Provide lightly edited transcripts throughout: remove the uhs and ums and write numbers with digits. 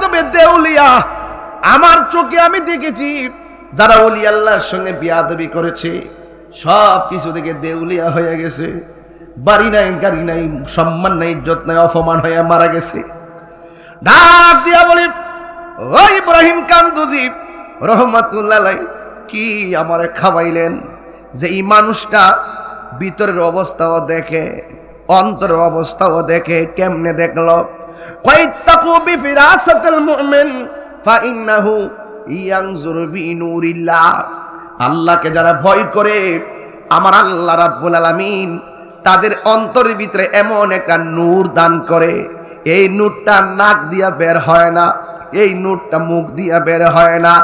তবে দেউলিয়া। আমার চোখে আমি দেখেছি যারা ওলি আল্লাহর সঙ্গে বিয়াদবি করেছে সব কিছু থেকে দেউলিয়া হয়ে গেছে। বাড়ি নাই, গাড়ি নাই, সম্মান নাই, ইজ্জত নাই, অপমান হয়ে মারা গেছে। ডাক দিয়া বলি, ও ইব্রাহিম কান্দুজি রহমাতুল্লাহ আলাইহি, কি আমারে খাওয়াইলেন যে এই মানুষটা ভিতরের অবস্থাও দেখে, অন্তরের অবস্থাও দেখে। কেমনে দেখলো? ফাইত্তাকু বিফিরাসাতিল মুমিন ফাইন্নাহু ইয়ানজুরু বিনুরিল্লাহ। আল্লাহকে যারা ভয় করে, আমার আল্লাহ রাব্বুল আলামিন তাদের অন্তরের ভিতরে এমন একটা নূর দান করে, এই নূরটা নাক দিয়া বের হয় না, এই নূরটা মুখ দিয়া বের হয় না,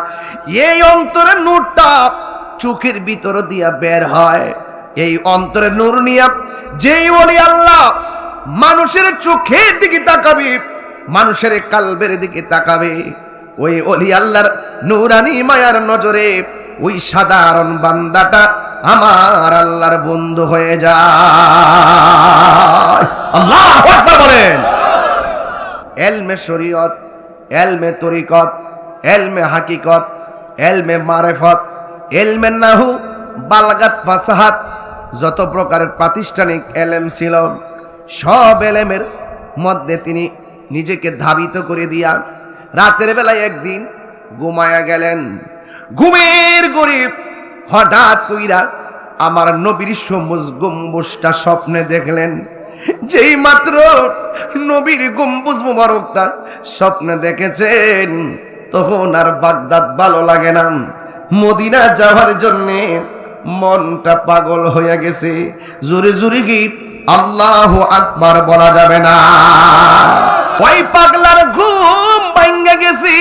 এই অন্তরের নূরটা চোখের ভিতর দিয়া বের হয়। এই অন্তরের নূর নিয়ে যেই ওলি আল্লাহ মানুষের চোখের দিকে তাকাবে, মানুষের কালবের দিকে তাকাবে, ওই ওলি আল্লাহর নূরানি মায়ার নজরে ওই সাধারণ বান্দাটা আমার আল্লাহর বন্ধু হয়ে যায়। আল্লাহু আকবার বলেন। এলমে শরীয়ত, এলমে তরিকত, এলমে হাকিকত, এলমে মারিফত, এলমে নাহু, বালাগাত, ফাসাহাত, যত প্রকারের প্রাতিষ্ঠানিক এলেম ছিল সব এলেমের মধ্যে তিনি নিজেকে ধাবিত করে দিয়া রাতের বেলায় একদিন ঘুমায়া গেলেন। ঘুমের গরিব হঠাৎ কইরা আমার নবীর সবুজ গম্বুজটা স্বপ্নে দেখলেন। যেই মাত্র নবীর গম্বুজ মুবারকটা স্বপ্নে দেখেছেন, তখন আর বাগদাদ ভালো লাগে না, মদিনা যাওয়ার জন্যে মনটা পাগল হয়ে গেছে। জোরে জোরে কি আল্লাহু আকবার বলা যাবে না? ওই পাগলার ঘুম ভাঙ্গা গেছি।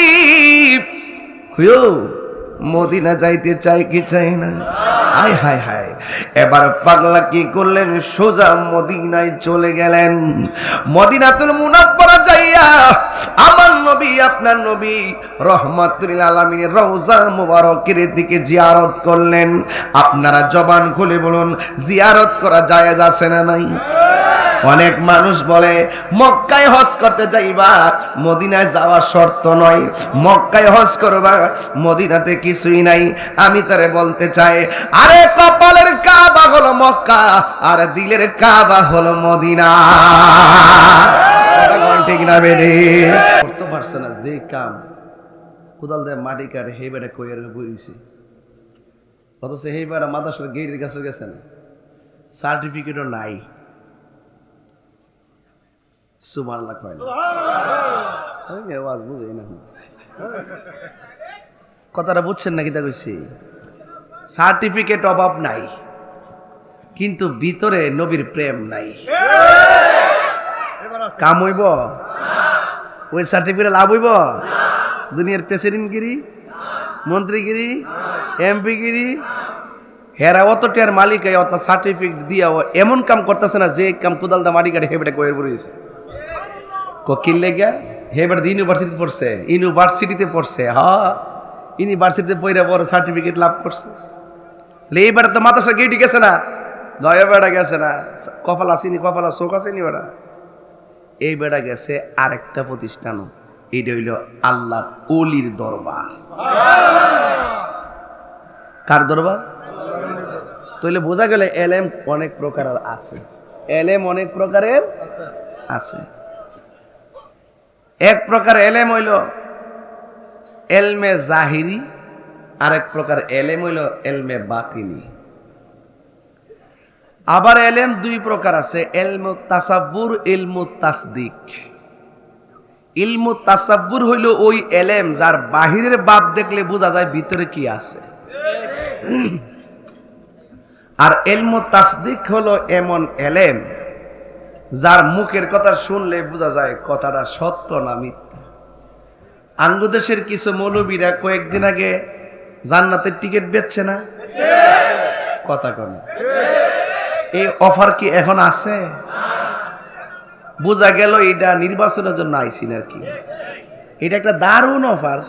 মদিনা যাইতে চাই কি চাই না? হায় হায় হায়। এবার পাগলা কি করলেন? সোজা মদিনায় চলে গেলেন। মদিনাতুল মুনাওয়ারা যাইয়া আমার নবী, আপনার নবী রহমাতুল আলামিনের রওজা মুবারকের দিকে জিয়ারত করলেন। আপনারা জবান খুলে বলুন, জিয়ারত করা জায়েজ আছে না নাই? অনেক মানুষ বলে মক্কায় হজ করতে যাইবা, মদিনায় যাওয়া শর্ত নয়, মক্কায় হজ করবা, মদিনাতে কিছুই নাই। আমি তারে বলতে চাই, আরে কপালের কাবা হলো মক্কা, আর দিলের কাবা হলো মদিনা। ঠিক না বেডি? করতে পারছে না যে কাম কোদাল দিয়ে মাটি কাটে হে বেটা কইয়ার বইছে, অথচ হে বেটা মাদ্রাসার গেটের কাছে গেছে না, সার্টিফিকেটও নাই। সুবহানাল্লাহ কয় না? আওয়াজ বুঝেই না। কথাটা বুঝছেন নাকি? তা কইছি সার্টিফিকেট অভাব নাই, কিন্তু ভিতরে নবীর প্রেম নাই। কাম হইব? ওই সার্টিফিকেট লাভ হইব? দুনিয়ার প্রেসিডেন্টগিরি, মন্ত্রীগিরি, এমপিগিরি, হেরা অত টিয়ার মালিক অত সার্টিফিকেট দিয়া এমন কাম করতেছে না যে কাম কোদাল দা মাটি কাটে হেবেটা কয়ের পড়েছে। কিন লেগা হেবেটা ইউনিভার্সিটি পড়ছে, ইউনিভার্সিটিতে পড়ছে, হ্যাঁ ইউনিভার্সিটিতে পড়ে বড় সার্টিফিকেট লাভ করছে। এইবার তো মাদ্রাসা গেটই গেছে না, দয়া বেড়া গেছে না, কপাল আসেনি, কপাল চোখ আসেনি বেড়া। এই বেড়া গেছে আরেকটা প্রতিষ্ঠান, এইটা হইল আল্লাহর ওলির দরবার। কার দরবার? তাহলে বোঝা গেলে এলেম অনেক প্রকারের আছে, এলেম অনেক প্রকারের আছে। এক প্রকার এলেম হইল এলমে জাহিরি, আরেক প্রকার এলেম হইল এলমে বাতিনি। আবার এলেম দুই প্রকার আছে, ইলমু তাসাব্বুর, ইলমু তাসদিক। ইলমু তাসাব্বুর হইল ওই এলেম যার বাহিরের বাপ দেখলে বোঝা যায় ভিতরে কি আছে, আর ইলমু তাসদিক হলো এমন এলেম যার মুখের কথা শুনলে বোঝা যায় কথাটা সত্য না মিথ্যা। আঙ্গুদেশের কিছু মৌলবীরা কয়েকদিন আগে জান্নাতের টিকিট বেচছে না? কথা কন, এই অফার কি এখন আছে? বোঝা গেল এটা নির্বাচনের জন্য আইসি আর কি। এটা একটা দারুণ অফার,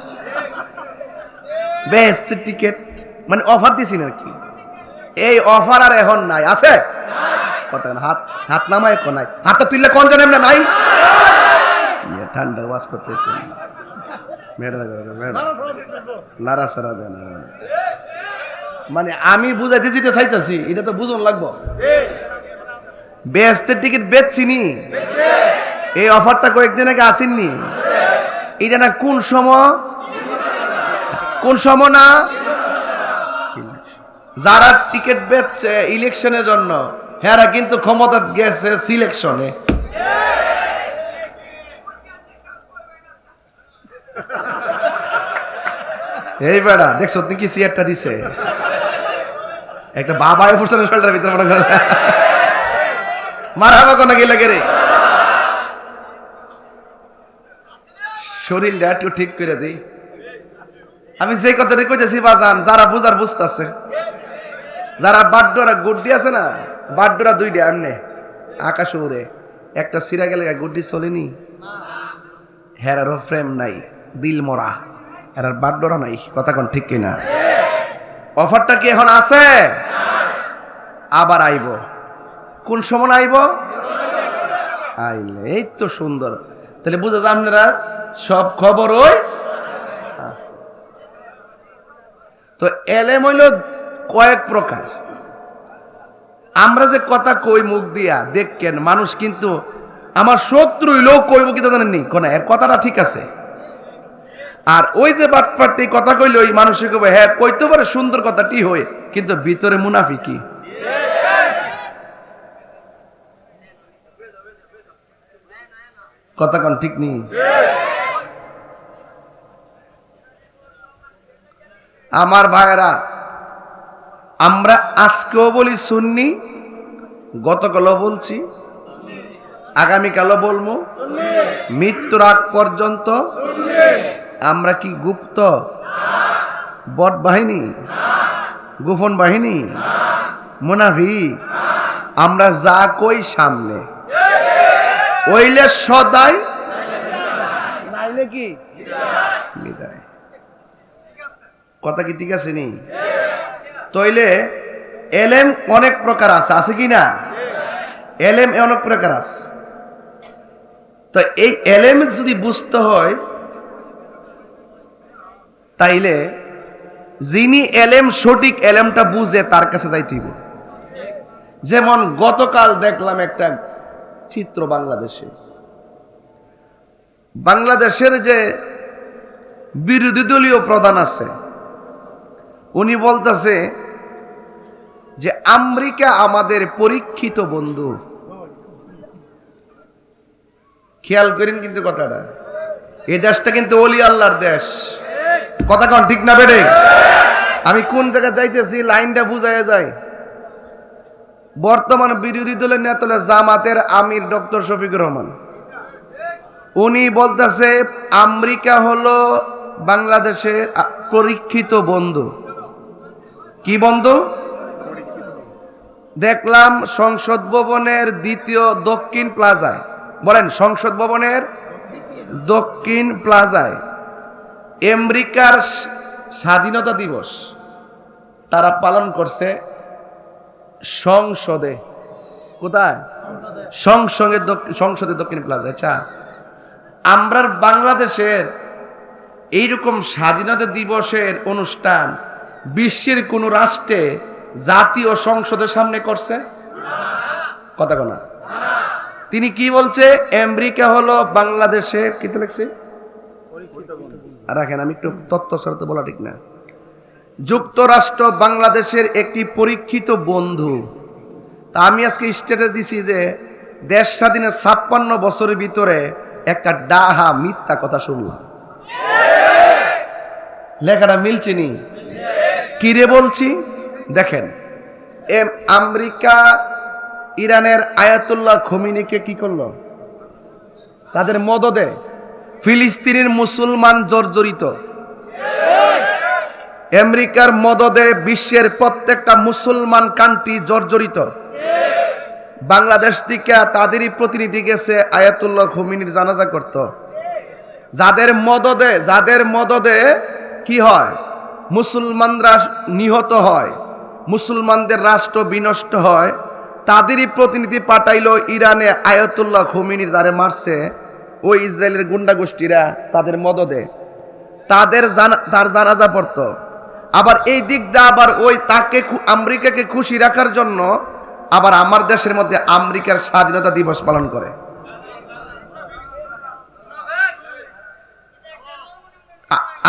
বেস্ট টিকিট, মানে অফার দিছি আর কি। এই অফার আর এখন নাই, আছে? কথা হাত হাত নামায় এখন নাই, হাতটা তুললে কোন জানেন না নাই? ঠান্ডা ওয়াজ করতেছেন, নাড়াচাড়া দেয় না। মানে আমি বুঝাইতে যেটা চাইতেছি এটা তো বুঝন লাগবো। বেহেশতের টিকিট বেচছিনি, এই অফারটা কয়েকদিন আগে আসেননি। এটা না কোন সময় না, যারা টিকিট বেচছে ইলেকশনের জন্য হেরা কিন্তু ক্ষমতা গেছে সিলেকশনে। এই বেড়া দেখছো তুমি কি চেয়ারটা দিছে, একটা বাবা ফুরসানের শোল্ডারের ভিতরে মনে করে মারাবা কোন গেলে রে, শরীরটা একটু ঠিক করে দিই। আমি যে কথাটা কইতেছি বাজান, যারা বুঝার বুঝতেছে, যারা বাড্ডরা গুড্ডি আছে না, বাড্ডরা দুইটা এমনি আকাশ উড়ে, একটা সিরা গেলে গুড্ডি চলেনি, হেরারও ফ্রেম নাই, দিল মরা, হেরার বাড্ডরা নাই। কথা কোন ঠিক কিনা? অফারটা কি এখন আছে? আবার আইব। কোন সময় আইব? আইলে এই তো সুন্দর। তাহলে বুঝা যায় আপনারা সব খবর ওই আছে। তো এলেম হইল কয়েক প্রকার। আমরা যে কথা কই মুখ দিয়া দেখেন, মানুষ কিন্তু আমার শত্রু হইলেও কইব কি তা জানেননি, কোন এর কথাটা ঠিক আছে। আর ওই যে বাটপাটি কথা কইল ওই মানুষের কবে হ্যাঁ কইতে পারে সুন্দর কথাটি হই, কিন্তু ভিতরে মুনাফিকি। কথা কোন ঠিক নেই? আমার ভাইয়েরা, আমরা আজকেও বলি সুন্নি, গতকালও বলছি, আগামীকালও বলবো, মৃত্যুর আগ পর্যন্ত। আমরা কি গুপ্ত বট বাহিনী, গোপন বাহিনী, মুনাফিক? আমরা যা কই সামনে, ওইলে সদাই, নাইলে কি বিদায়। কথা কি ঠিক আছে নি? তইলে এলেম অনেক প্রকার আছে, আছে কি না? এলেম অনেক প্রকার আছে। তো এই এলেম যদি বুঝতে হয়, তাইলে যিনি এলেম সঠিক এলেমটা বুঝে তার কাছে যাইতে হইব। যেমন গতকাল দেখলাম একটা চিত্র, বাংলাদেশের যে বিরোধী দলীয় প্রধান আছে, উনি বলতেছে যে আমেরিকা আমাদের পরীক্ষিত বন্ধু। খেয়াল করেন কিন্তু কথাটা, এই দেশটা কিন্তু ওলি আল্লাহর দেশ। কথা কোন ঠিক না বেড়ে? আমি কোন জায়গায় যাইতেছি লাইনটা বুঝাইয়া যায়। বর্তমান বিরোধী দলের নেতা জামাতের আমির ডক্টর শফিকুর রহমান, উনি বলতেছে আমেরিকা হলো বাংলাদেশের পরীক্ষিত বন্ধু। কি বন্ধু? দেখলাম সংসদ ভবনের দ্বিতীয় দক্ষিণ প্লাজায়, বলেন সংসদ ভবনের দক্ষিণ প্লাজায় আমেরিকার স্বাধীনতা দিবস তারা পালন করছে সংসদে। কোথায়? সংসদে দক্ষিণ প্লাজায়। আচ্ছা, আমরা বাংলাদেশের এইরকম স্বাধীনতা দিবসের অনুষ্ঠান বিশ্বের কোন রাষ্ট্রে জাতীয় সংসদের সামনে করছে? কথা কোনা? তিনি কি বলছে? আমেরিকা হলো বাংলাদেশের, কি লিখছে রাখেন, আমি একটু তথ্য সরতে বলা ঠিক না, যুক্তরাষ্ট্র বাংলাদেশের একটি পরীক্ষিত বন্ধু। তা আমি আজকে স্ট্যাটাস দিছি যে দেশ স্বাধীনের 56 বছরের ভিতরে একটা ডাহা মিথ্যা কথা শুনলাম। লেখাটা মিলছে নি? কিরে বলছি দেখেন, আমেরিকা ইরানের আয়াতুল্লাহ খোমেনিকে কি করলো? তাদের মদদে ফিলিস্তিনের মুসলমান জর্জরিত। আমেরিকার মদদে বিশ্বের প্রত্যেকটা মুসলমান কান্ট্রি জর্জরিত। বাংলাদেশ থেকে তাদেরই প্রতিনিধি গেছে আয়াতুল্লাহ খোমেনির জানাজা করত। যাদের মদদে কি হয়? মুসলমানরা নিহত হয়, মুসলমানদের রাষ্ট্র বিনষ্ট হয়, তাদেরই প্রতিনিধি পাঠাইলো ইরানে আয়াতুল্লাহ খোমেনির যারে মারছে ওই ইসরায়েলের গুন্ডা গোষ্ঠীরা তাদের মদদে। তার জানাজা পড়তো। আবার এই দিক দিয়ে আবার ওই তাকে আমেরিকাকে খুশি রাখার জন্য আবার আমার দেশের মধ্যে আমেরিকার স্বাধীনতা দিবস পালন করে।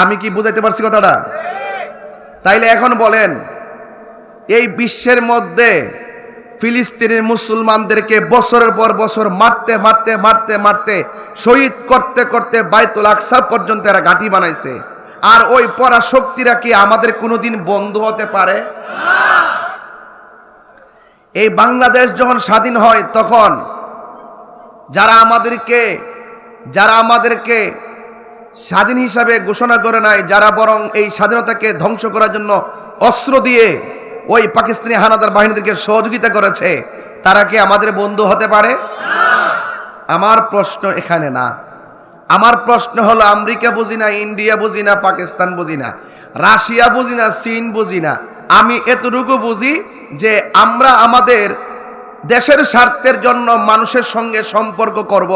আমি কি বুঝাইতে পারছি কথাটা? তাইলে এখন বলেন, এই বিশ্বের মধ্যে ফিলিস্তিনের মুসলমানদেরকে বছরের পর বছর মারতে মারতে মারতে মারতে শহীদ করতে করতে বাইতুল আকসা পর্যন্ত এরা ঘাঁটি বানাইছে। আর ওই পরাশক্তিরা কি আমাদের কোনোদিন বন্ধু হতে পারে? এই বাংলাদেশ যখন স্বাধীন হয় তখন যারা আমাদেরকে স্বাধীন হিসাবে ঘোষণা করে নাই, যারা বরং এই স্বাধীনতাকে ধ্বংস করার জন্য অস্ত্র দিয়ে ওই পাকিস্তানি হানাদার বাহিনীদেরকে সহযোগিতা করেছে, তারা কি আমাদের বন্ধু হতে পারে? আমার প্রশ্ন এখানে না। আমার প্রশ্ন হলো, আমেরিকা বুঝি না, ইন্ডিয়া বুঝি না, পাকিস্তান বুঝি না, রাশিয়া বুঝি না, চীন বুঝি না, আমি এতটুকু বুঝি যে আমরা আমাদের দেশের স্বার্থের জন্য মানুষের সঙ্গে সম্পর্ক করব,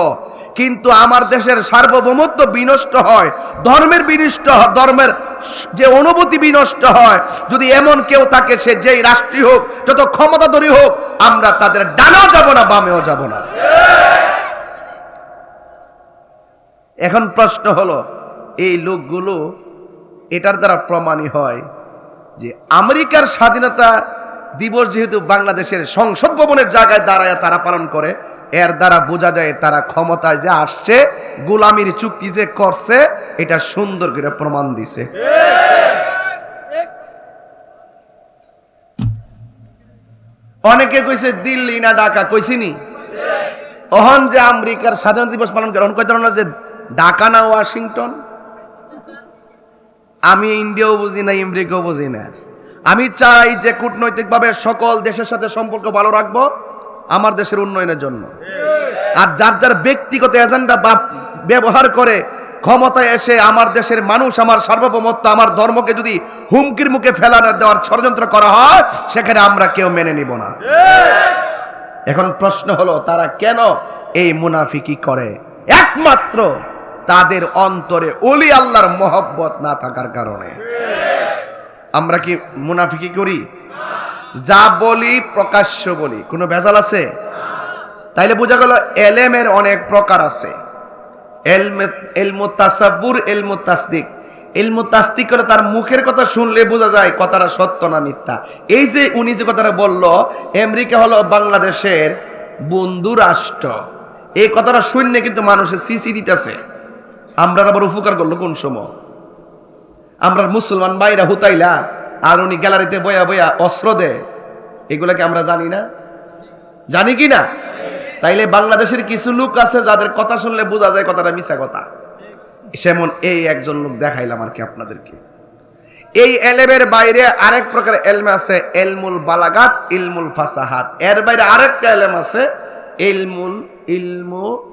কিন্তু আমার দেশের সার্বভৌমত্ব বিনষ্ট হয়, ধর্মের যে অনুভূতি বিনষ্ট হয়, যদি এমন কেউ থাকে, সে যেই রাষ্ট্রীয় হোক, যত ক্ষমতাধরী হোক, আমরা তাদের ডানেও যাব না, বামেও যাব না। এখন প্রশ্ন হলো, এই লোকগুলো এটার দ্বারা প্রমাণই হয় যে আমেরিকার স্বাধীনতা দিবস যেহেতু বাংলাদেশের সংসদ ভবনের জায়গায় দাঁড়ায় তারা পালন করে, এর দ্বারা বোঝা যায় তারা ক্ষমতায় যে আসছে, গোলামির চুক্তি যে করছে, এটা সুন্দর করে প্রমাণ দিছে। অনেকে কইছে দিল্লি না ঢাকা, কইছিনি? ওহন যে আমেরিকার স্বাধীনতা দিবস পালন করে, কইতে না যে ঢাকা না ওয়াশিংটন। আমি ইন্ডিয়াও বুঝি না, আমেরিকাও বুঝি না। আমি চাই যে কূটনৈতিকভাবে সকল দেশের সাথে সম্পর্ক ভালো রাখবো আমার দেশের উন্নয়নের জন্য। আর যার যার ব্যক্তিগত এজেন্ডা ব্যবহার করে ক্ষমতায় এসে আমার দেশের মানুষ, আমার সার্বভৌমত্ব, আমার ধর্মকে যদি হুমকির মুখে ফেলানো দেওয়ার ষড়যন্ত্র করা হয়, সেখানে আমরা কেউ মেনে নিব না। এখন প্রশ্ন হলো, তারা কেন এই মুনাফিকি করে? একমাত্র তাদের অন্তরে ওলি আল্লাহর মহব্বত না থাকার কারণে। আমরা কি মুনাফিকি করি? যা বলি প্রকাশ্য বলি, কোনো ভেজাল আছে? তাইলে বোঝা গেল এলেমের অনেক প্রকার আছে। ইলমু তাসাব্বুর, ইলমু তাসদিক। ইলমু তাসদিক করে তার মুখের কথা শুনলে বোঝা যায় কথাটা সত্য না মিথ্যা। এই যে উনি যে কথাটা বলল, আমেরিকা হলো বাংলাদেশের বন্ধু রাষ্ট্র, এই কথাটা শুনলে কিন্তু মানুষের সিসি দিতেছে। আমরা আবার উপকার করলো কোন সময়? আমরা মুসলমান ভাইরা হুতাইলা আর উনি গ্যালারিতে বয়া বয়া অস্ত্র দেয়, এগুলাকে আমরা জানি না? জানি কি না? তাইলে বাংলাদেশের কিছু লোক আছে যাদের কথা শুনলে বোঝা যায় কথাটা মিছা কথা। সেমন এই একজন লোক দেখাইলাম আর কি আপনাদেরকে। এই এলেমের বাইরে আরেক প্রকার এলম আছে, ইলমুল বালাগাত, ইলমুল ফাসাহাত। এর বাইরে আরেকটা এলেম আছে,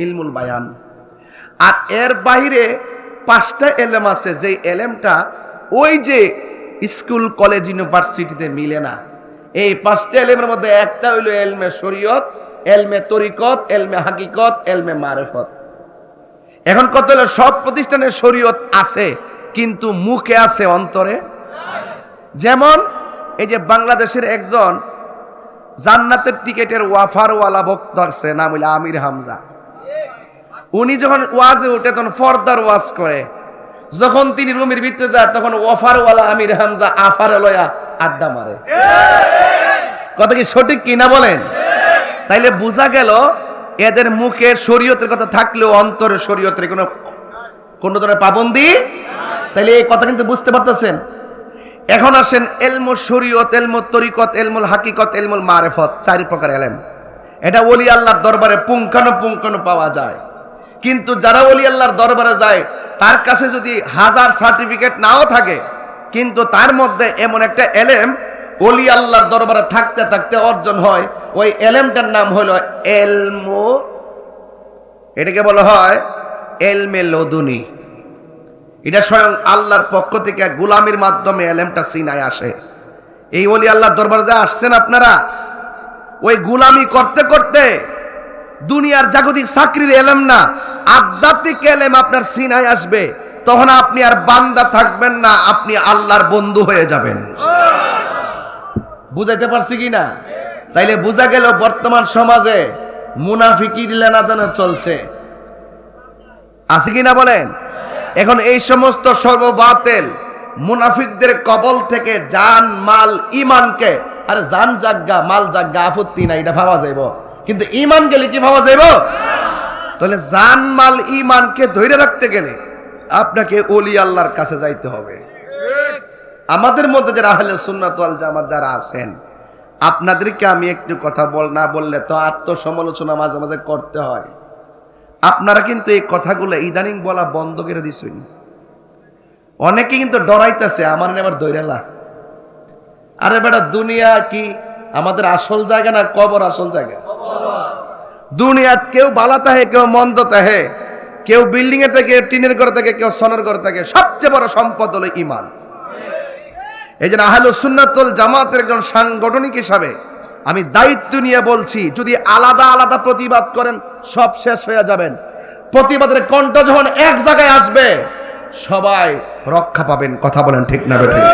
ইলমুল বায়ান। আর এর বাইরে 5টা এলেম আছে, যে এলেমটা ওই যে স্কুল, কলেজ, ইউনিভার্সিটিতে মিলে না। এই 5টা এলেমের মধ্যে একটা হইল এলমে শরীয়ত, এলমে তরিকত, এলমে হাকিকত, এলমে মারিফত। এখন কত হলো, সব প্রতিষ্ঠানে শরীয়ত আছে, কিন্তু মুখে আছে, অন্তরে। যেমন এই যে বাংলাদেশের একজন জান্নাতের টিকেটের ওয়াফারওয়ালা বক্তা আছে, নাম হইল আমির হামজা। উনি যখন ওয়াজে উঠে তখন ফর্দার ওয়াজ করে, যখন তিনি রুমের ভিতরে যায় তখন ওয়াফারওয়ালা আমির হামজা আফারে লয়া আড্ডা মারে। কথা কি সঠিক কিনা বলেন? তাইলে বোঝা গেল এদের মুখে শরীয়তের কথা থাকলেও অন্তরে শরীয়তের কোনো ধরনের পাবন্দি। তাইলে এই কথা কিন্তু বুঝতে পারতেছেন। এখন আসেন ইলমু শরীয়ত, ইলমু তরিকত, ইলমুল হাকিকত, ইলমুল মারিফত, 4 প্রকার ইলম। এটা ওলি আল্লাহর দরবারে পুঙ্খানুপুঙ্খানু পাওয়া যায়। কিন্তু যারা ওলি আল্লাহর দরবারে যায়, তার কাছে যদি 1000 সার্টিফিকেট নাও থাকে, কিন্তু তার মধ্যে এমন একটা এলেম ওলি আল্লাহর দরবারে থাকতে থাকতে অর্জন হয়, ওই এলেমটার নাম হলো ইলমু, এটাকে বলা হয় ইলমে লদুনি। এটা স্বয়ং আল্লাহর পক্ষ থেকে গোলামির মাধ্যমে এলেমটা সিনায় আসে। এই ওলি আল্লাহর দরবারে যা আসছেন আপনারা, ওই গোলামি করতে করতে দুনিয়ার জাগতিক চাকরির এলেম না, আধ্যাত্মিক এলেম আপনার সিনায় আসবে। তখন আপনি আর বান্দা থাকবেন না, আপনি আল্লাহর বন্ধু হয়ে যাবেন। বুঝাইতে পারছি কি না? তাইলে বোঝা গেল বর্তমান সমাজে মুনাফিকির লেনাদেনা চলছে, আছে কি না বলেন? এখন এই সমস্ত সর্ববাতিল মুনাফিকদের কবল থেকে জান মাল ইমানকে, আরে জান জাগা মাল জাগা আপত্তি নাই, এটা ভাবা যাইব, কিন্তু ইমান গেলে কি ভাবা যাইব? তাহলে জান মাল ইমানকে ধরে রাখতে গেলে আপনাকে ওলি আল্লাহর কাছে যাইতে হবে। আমাদের মধ্যে যারা আহলে সুন্নাত ওয়াল জামাত যারা আছেন, আপনাদেরকে আমি একটু কথা না বললে তো আত্মসমালোচনা মাঝে মাঝে করতে হয়। আপনারা কিন্তু এই কথাগুলো ইদানিং বলা বন্ধ করে দিছেন। অনেকে কিন্তু ডরাইতেছে আমার আবার দৈরালা, আরে বেটা দুনিয়া কি আমাদের আসল জায়গা না কবর আসল জায়গা? দুনিয়াত কেউ ভালো থাকে, কেউ মন্দ থাকে, কেউ বিল্ডিং এ থাকে, টিনের ঘরে থাকে, কেউ সোনার ঘরে থাকে, সবচেয়ে বড় সম্পদ হলো ঈমান। এই জন্য আহলুস সুন্নাত ওয়াল জামাতের একজন সাংগঠনিক হিসাবে আমি দায়িত্ব নিয়ে বলছি, যদি আলাদা আলাদা প্রতিবাদ করেন সব শেষ হয়ে যাবেন। প্রতিবাদের কণ্ঠ যখন এক জায়গায় আসবে সবাই রক্ষা পাবেন। কথা বলেন ঠিক না বেঠিক?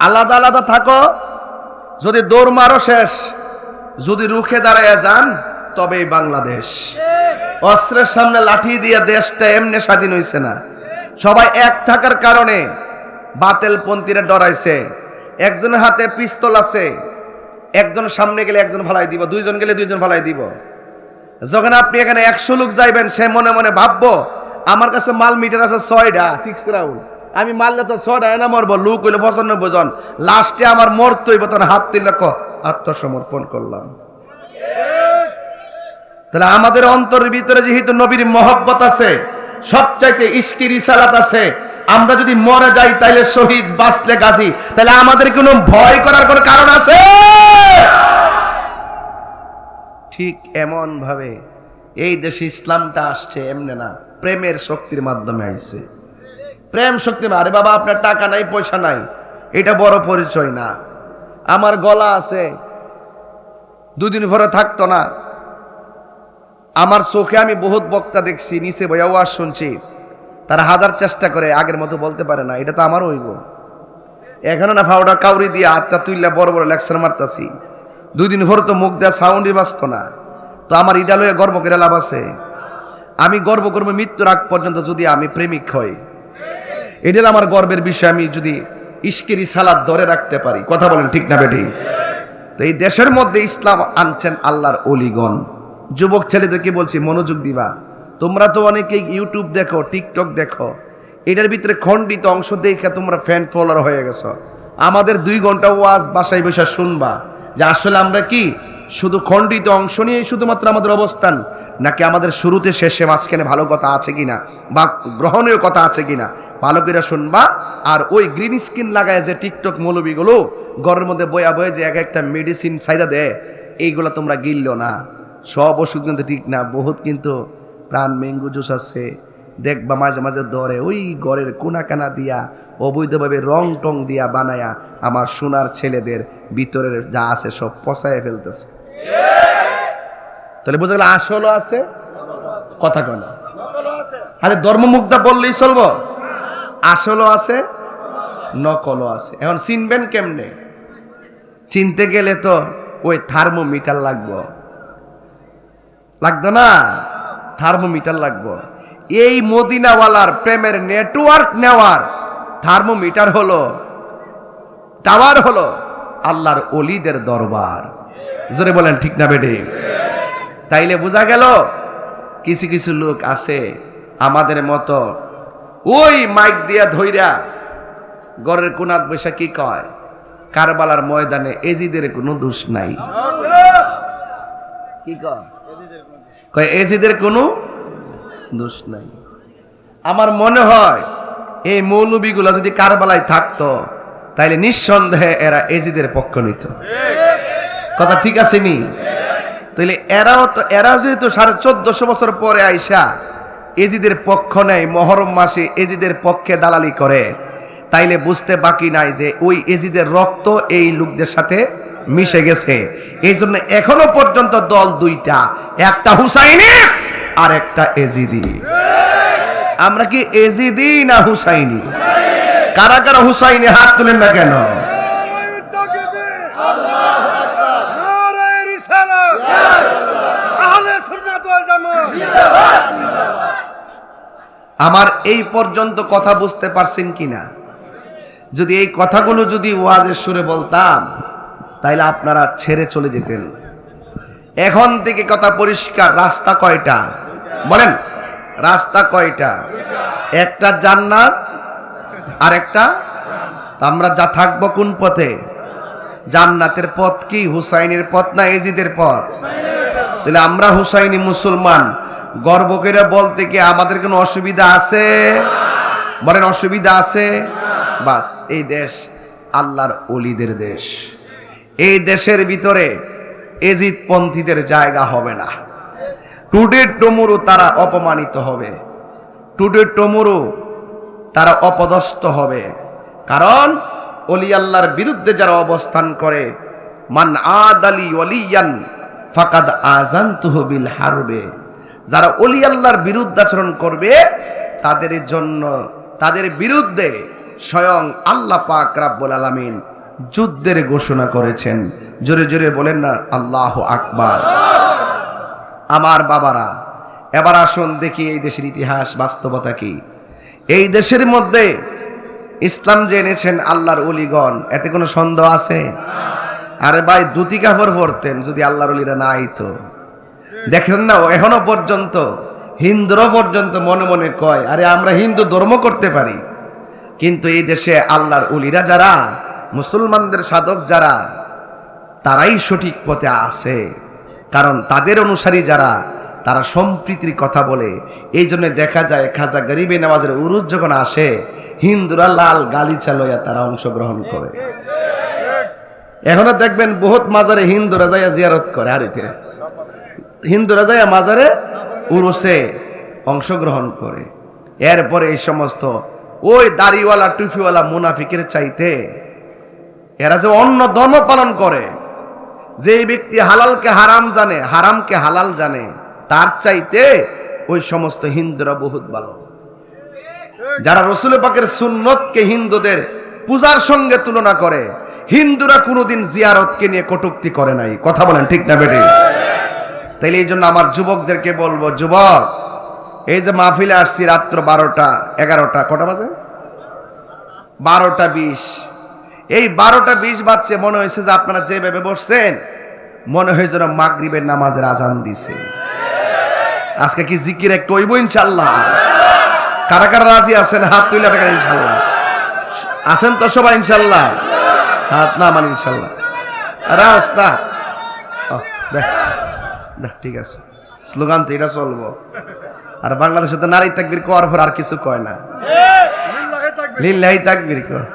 আলাদা আলাদা থাকো, যদি দৌড় মারো শেষ, যদি রুখে দাঁড়ায় যান তবেই বাংলাদেশ। অস্ত্রের সামনে লাঠি দিয়ে দেশটা এমনি স্বাধীন হইছে না। সবাই এক থাকার কারণে বাতিল পন্থীরা ডরাইছে। একজনের হাতে পিস্তল আছে, একজন সামনে গেলে একজন ফালাই দিব, দুইজন গেলে দুইজন ফালাই দিব। যখন আপনি এখানে 100 লোক যাইবেন, সে মনে মনে ভাববো আমার কাছে মাল মিটার আছে 6টা 6 রাউন্ড, আমি মারলে তো 6টা এনে মরবো, লোক হইলো 95 জন, লাস্টে আমার মরতে হইব, তখন হাত তুললে আত্মসমর্পণ করলাম। তাহলে আমাদের অন্তরের ভিতরে যেহেতু নবীর মহব্বত আছে, সবচাইতে ইশকি রিসালাত আছে, আমরা যদি মরে যাই তাইলে শহীদ, বাঁচলে গাজী, তাহলে আমাদের কোনো ভয় করার কোনো কারণ আছে? ঠিক এমন ভাবে এই দেশে ইসলামটা আসছে এমনি না, প্রেমের শক্তির মাধ্যমে আইছে। প্রেম শক্তি, আরে বাবা আপনার টাকা নাই পয়সা নাই এটা বড় পরিচয় না। আমার গলা আছে, দুদিন পরে থাকতো না। আমার চোখে আমি বহুত বক্তা দেখছি, নিচে বইয়া ওয়াজ শুনছি, তারা হাজার চেষ্টা করে আগের মতো বলতে পারে না এটা তো আমার হইব। এখানে না ফাউডা কাউরি দিয়ে হাতটা তুইলা বড় বড় লেকচার মারতাছি, 2 দিন পরে তো মুখ দেওয়া সাউন্ডই বাঁচত না। তো আমার ইডা লয়ে গর্ব করে লাভ আছে? আমি গর্ব করবো মৃত্যুর আগ পর্যন্ত যদি আমি প্রেমিক হই, এটা আমার গর্বের বিষয়। আমি যদি ইশকের রিসালাত ধরে রাখতে পারি, কথা বলেন ঠিক না বেঠিক? তো এই দেশের মধ্যে ইসলাম আনছেন আল্লাহর ওলিগণ। যুবক ছেলেদেরকে বলছি মনোযোগ দিবা। তোমরা তো অনেকেই ইউটিউব দেখো, টিকটক দেখো, এটার ভিতরে খণ্ডিত অংশ দেখে তোমরা ফ্যান ফলোয়ার হয়ে গেছো। আমাদের 2 ঘন্টা ওয়াজ বাসায় বসে শুনবা যে আসলে আমরা কি শুধু খণ্ডিত অংশ নিয়ে শুধুমাত্র আমাদের অবস্থান, নাকি আমাদের শুরুতে শেষে মাঝখানে ভালো কথা আছে কিনা বা গ্রহণীয় কথা আছে কিনা, ভালো করে শুনবা। আর ওই গ্রিন স্ক্রিন লাগায় যে টিকটক মৌলবীগুলো ঘরের মধ্যে বয়া বয়ে যে এক একটা মেডিসিন সাইডা দেয়, এইগুলা তোমরা গিললো না। সব ওষুধ কিন্তু ঠিক না, বহুত কিন্তু প্রাণ ম্যাঙ্গো জুস আছে, দেখবা মাঝে মাঝে ধরে ওই ঘরের কোনা কানা দিয়া অবৈধভাবে রং টং দিয়া বানায়া আমার সোনার ছেলেদের ভিতরের যা আছে সব পচায় ফেলতেছে। তাহলে বোঝা গেল আসলও আছে, কথা কয় না। আরে ধর্মমুগ্ধা বললেই চলবো? আসলও আছে, নকলও আছে। এখন চিনবেন কেমনে? চিনতে গেলে তো ওই থার্মোমিটার লাগবো না? থার্মোমিটার লাগবো। এই মদিনাওয়ালার প্রেমের নেটওয়ার্ক নেওয়ার থার্মোমিটার হলো, টাওয়ার হলো আল্লাহর ওলিদের দরবার। জোরে বলেন ঠিক না বেটে? তাইলে বোঝা গেল কিছু কিছু লোক আছে আমাদের মতো, ওই মাইক দিয়া ধইরা গড়ের কোনাত বৈশা কি কয়, কারবালার ময়দানে এজিদের কোনো দোষ নাই। কি কয়? এজিদের কোনো দোষ নাই। আমার মনে হয় এই মৌলবীগুলো যদি কারবালায় থাকতো তাইলে নিঃসন্দেহে এরা এজিদের পক্ষ নিত। কথা ঠিক আছে নি? তাইলে এরাও যেহেতু 1450 বছর পরে আইসা এজিদের পক্ষ নেয়, মহরম মাসে এজিদের পক্ষে দালালি করে, তাইলে বুঝতে বাকি নাই যে ওই এজিদের রক্ত এই লোকদের সাথে মিশে গেছে। এই জন্য এখনো পর্যন্ত দল 2টা, একটা হুসাইনি আর একটা এজিদি। আমরা কি এজিদি না হুসাইনি? কারা কারা হুসাইনি হাত তুলেন না কেন? আমার এই পর্যন্ত কথা বুঝতে পারছেন কিনা? যদি এই কথাগুলো যদি ওয়াজের সুরে বলতাম তাইলে আপনারা ছেড়ে চলে যেতেন। এখন থেকে কথা পরিষ্কার। রাস্তা কয়টা বলেন? রাস্তা কয়টা? একটা জান্নাত আর একটা। আমরা যা থাকবো কোন পথে? জান্নাতের পথ কি হুসাইনের পথ না এজিদের পথ? তাহলে আমরা হুসাইনি মুসলমান গর্ব করে বলতে কি আমাদের কোনো অসুবিধা আছে? বলেন অসুবিধা আছে? বাস, এই দেশ আল্লাহর ওলিদের দেশ। এই দেশের ভিতরে এজিদ পন্থীদের জায়গা হবে না। টুডে টুমুরু তারা অপমানিত হবে, টুডে টুমুরু তারা অপদস্থ হবে। কারণ ওলি আল্লাহর বিরুদ্ধে যারা অবস্থান করে, মান আদালি ওয়ালিয়ান ফাকাদ আযানতুহু বিল হারবে, যারা ওলি আল্লাহর বিরুদ্ধাচরণ করবে তাদের জন্য, তাদের বিরুদ্ধে স্বয়ং আল্লাহ পাক রব্বুল আলামিন যুদ্ধের ঘোষণা করেছেন। জোরে জোরে বলেন না আল্লাহু আকবার। আমার বাবারা, এবার আসুন দেখি এই দেশের ইতিহাস, বাস্তবতা কি। এই দেশের মধ্যে ইসলাম যে এনেছেন আল্লাহর ওলিগণ, এতে কোনো সন্দেহ আছে? আরে ভাই, ধুতি কাপড় পরতেন যদি আল্লাহর ওলিরা না আইতো। দেখেন না, এখনো পর্যন্ত হিন্দুরা পর্যন্ত মনে মনে কয় আরে আমরা হিন্দু ধর্ম করতে পারি, কিন্তু এই দেশে আল্লাহর ওলিরা যারা, মুসলমানদের সাধক যারা, তারাই সঠিক পথে আছে। কারণ তাদের অনুসারী যারা, তারা সম্প্রীতির কথা বলে। এই জন্য দেখা যায় খাজা গরিবে নামাজের উরুজ যখন আসে, হিন্দুরা লাল গালিচা লইয়া তারা অংশগ্রহণ করে। এখনো দেখবেন বহুত মাজারে হিন্দুরা যাইয়া জিয়ারত করে, আরিতে হিন্দুরা যাইয়া মাজারে উরুসে অংশগ্রহণ করে। এরপরে এই সমস্ত ওই দাড়িওয়ালা টুপিওয়ালা মুনাফিকের চাইতে এরা যে অন্য ধর্ম পালন করে, যে ব্যক্তি হালালকে হারাম জানে, হারামকে হালাল জানে, তার চাইতে ওই সমস্ত হিন্দুরা বহুত ভালো। যারা রাসূল পাকের সুন্নতকে হিন্দুদের পূজার সঙ্গে তুলনা করে, হিন্দুরা কোনোদিন জিয়ারতকে নিয়ে কটূক্তি করে নাই। কথা বলেন ঠিক না বেটি? তাইলে এই জন্য আমার যুবকদেরকে বলবো, যুবক, এই যে মাহফিলে আসছি রাত্র 12টা 11টা, কটা বাজে? 12টা 20। এই 12টা 20 বাজছে, মনে হয়েছে যে আপনারা যেভাবে বসছেন মনে হয় যেন মাগরিবের নামাজের আজান দিছে। আজকে কি জিকির একটু হইব ইনশাআল্লাহ? কারা কারা রাজি আছেন হাত তুলে টাকা ইনশাআল্লাহ? আছেন তো সবাই ইনশাআল্লাহ? হাত না মানে ইনশাআল্লাহ। আরে ওস্তাদ, দেখ দেখ, ঠিক আছে, স্লোগান তো এটা চলবো। আর বাংলাদেশে তো নারী তাকবীর করার পর আর কিছু কয় না, লিল্লাহি তাকবীর কয়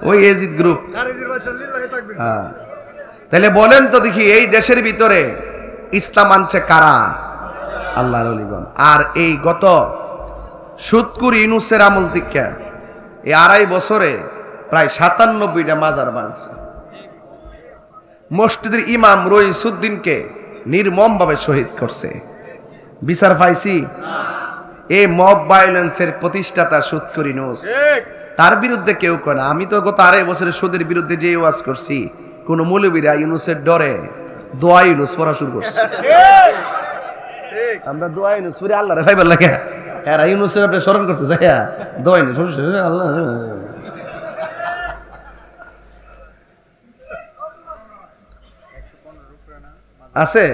ওই এজিদ গ্রুপ। হ্যাঁ, তাহলে বলেন তো দেখি, এই দেশের ভিতরে ইসলাম আনছে কারা? আল্লাহর ওলিগণ। আর এই গত সুৎকুর ইউনূসের আমল থেকে এই 2.5 বছরে প্রায় 97টা মাজার ভাঙছে। মসজিদের ইমাম রইসুদ্দিনকে নির্মমভাবে শহীদ করছে। বিচার পাইছি? এই মব ভায়োলেন্সের প্রতিষ্ঠাতা সুৎকুর ইউনূস, তার বিরুদ্ধে কেউ কয় না। আমি তো গত 2.5 বছরে সুদের বিরুদ্ধে যে ওয়াজ করছি, কোন মৌলবীরা ইউনূসের ডরে দোয়া ইউনূস পড়া শুরু করছে। আমরা দোয়া ইউনূস পড়ি আল্লাহরে ভাইবার লাগে, এরা ইউনূসের আপনি স্মরণ করতে যায়, দোয়া ইউনূস আল্লাহ আছে।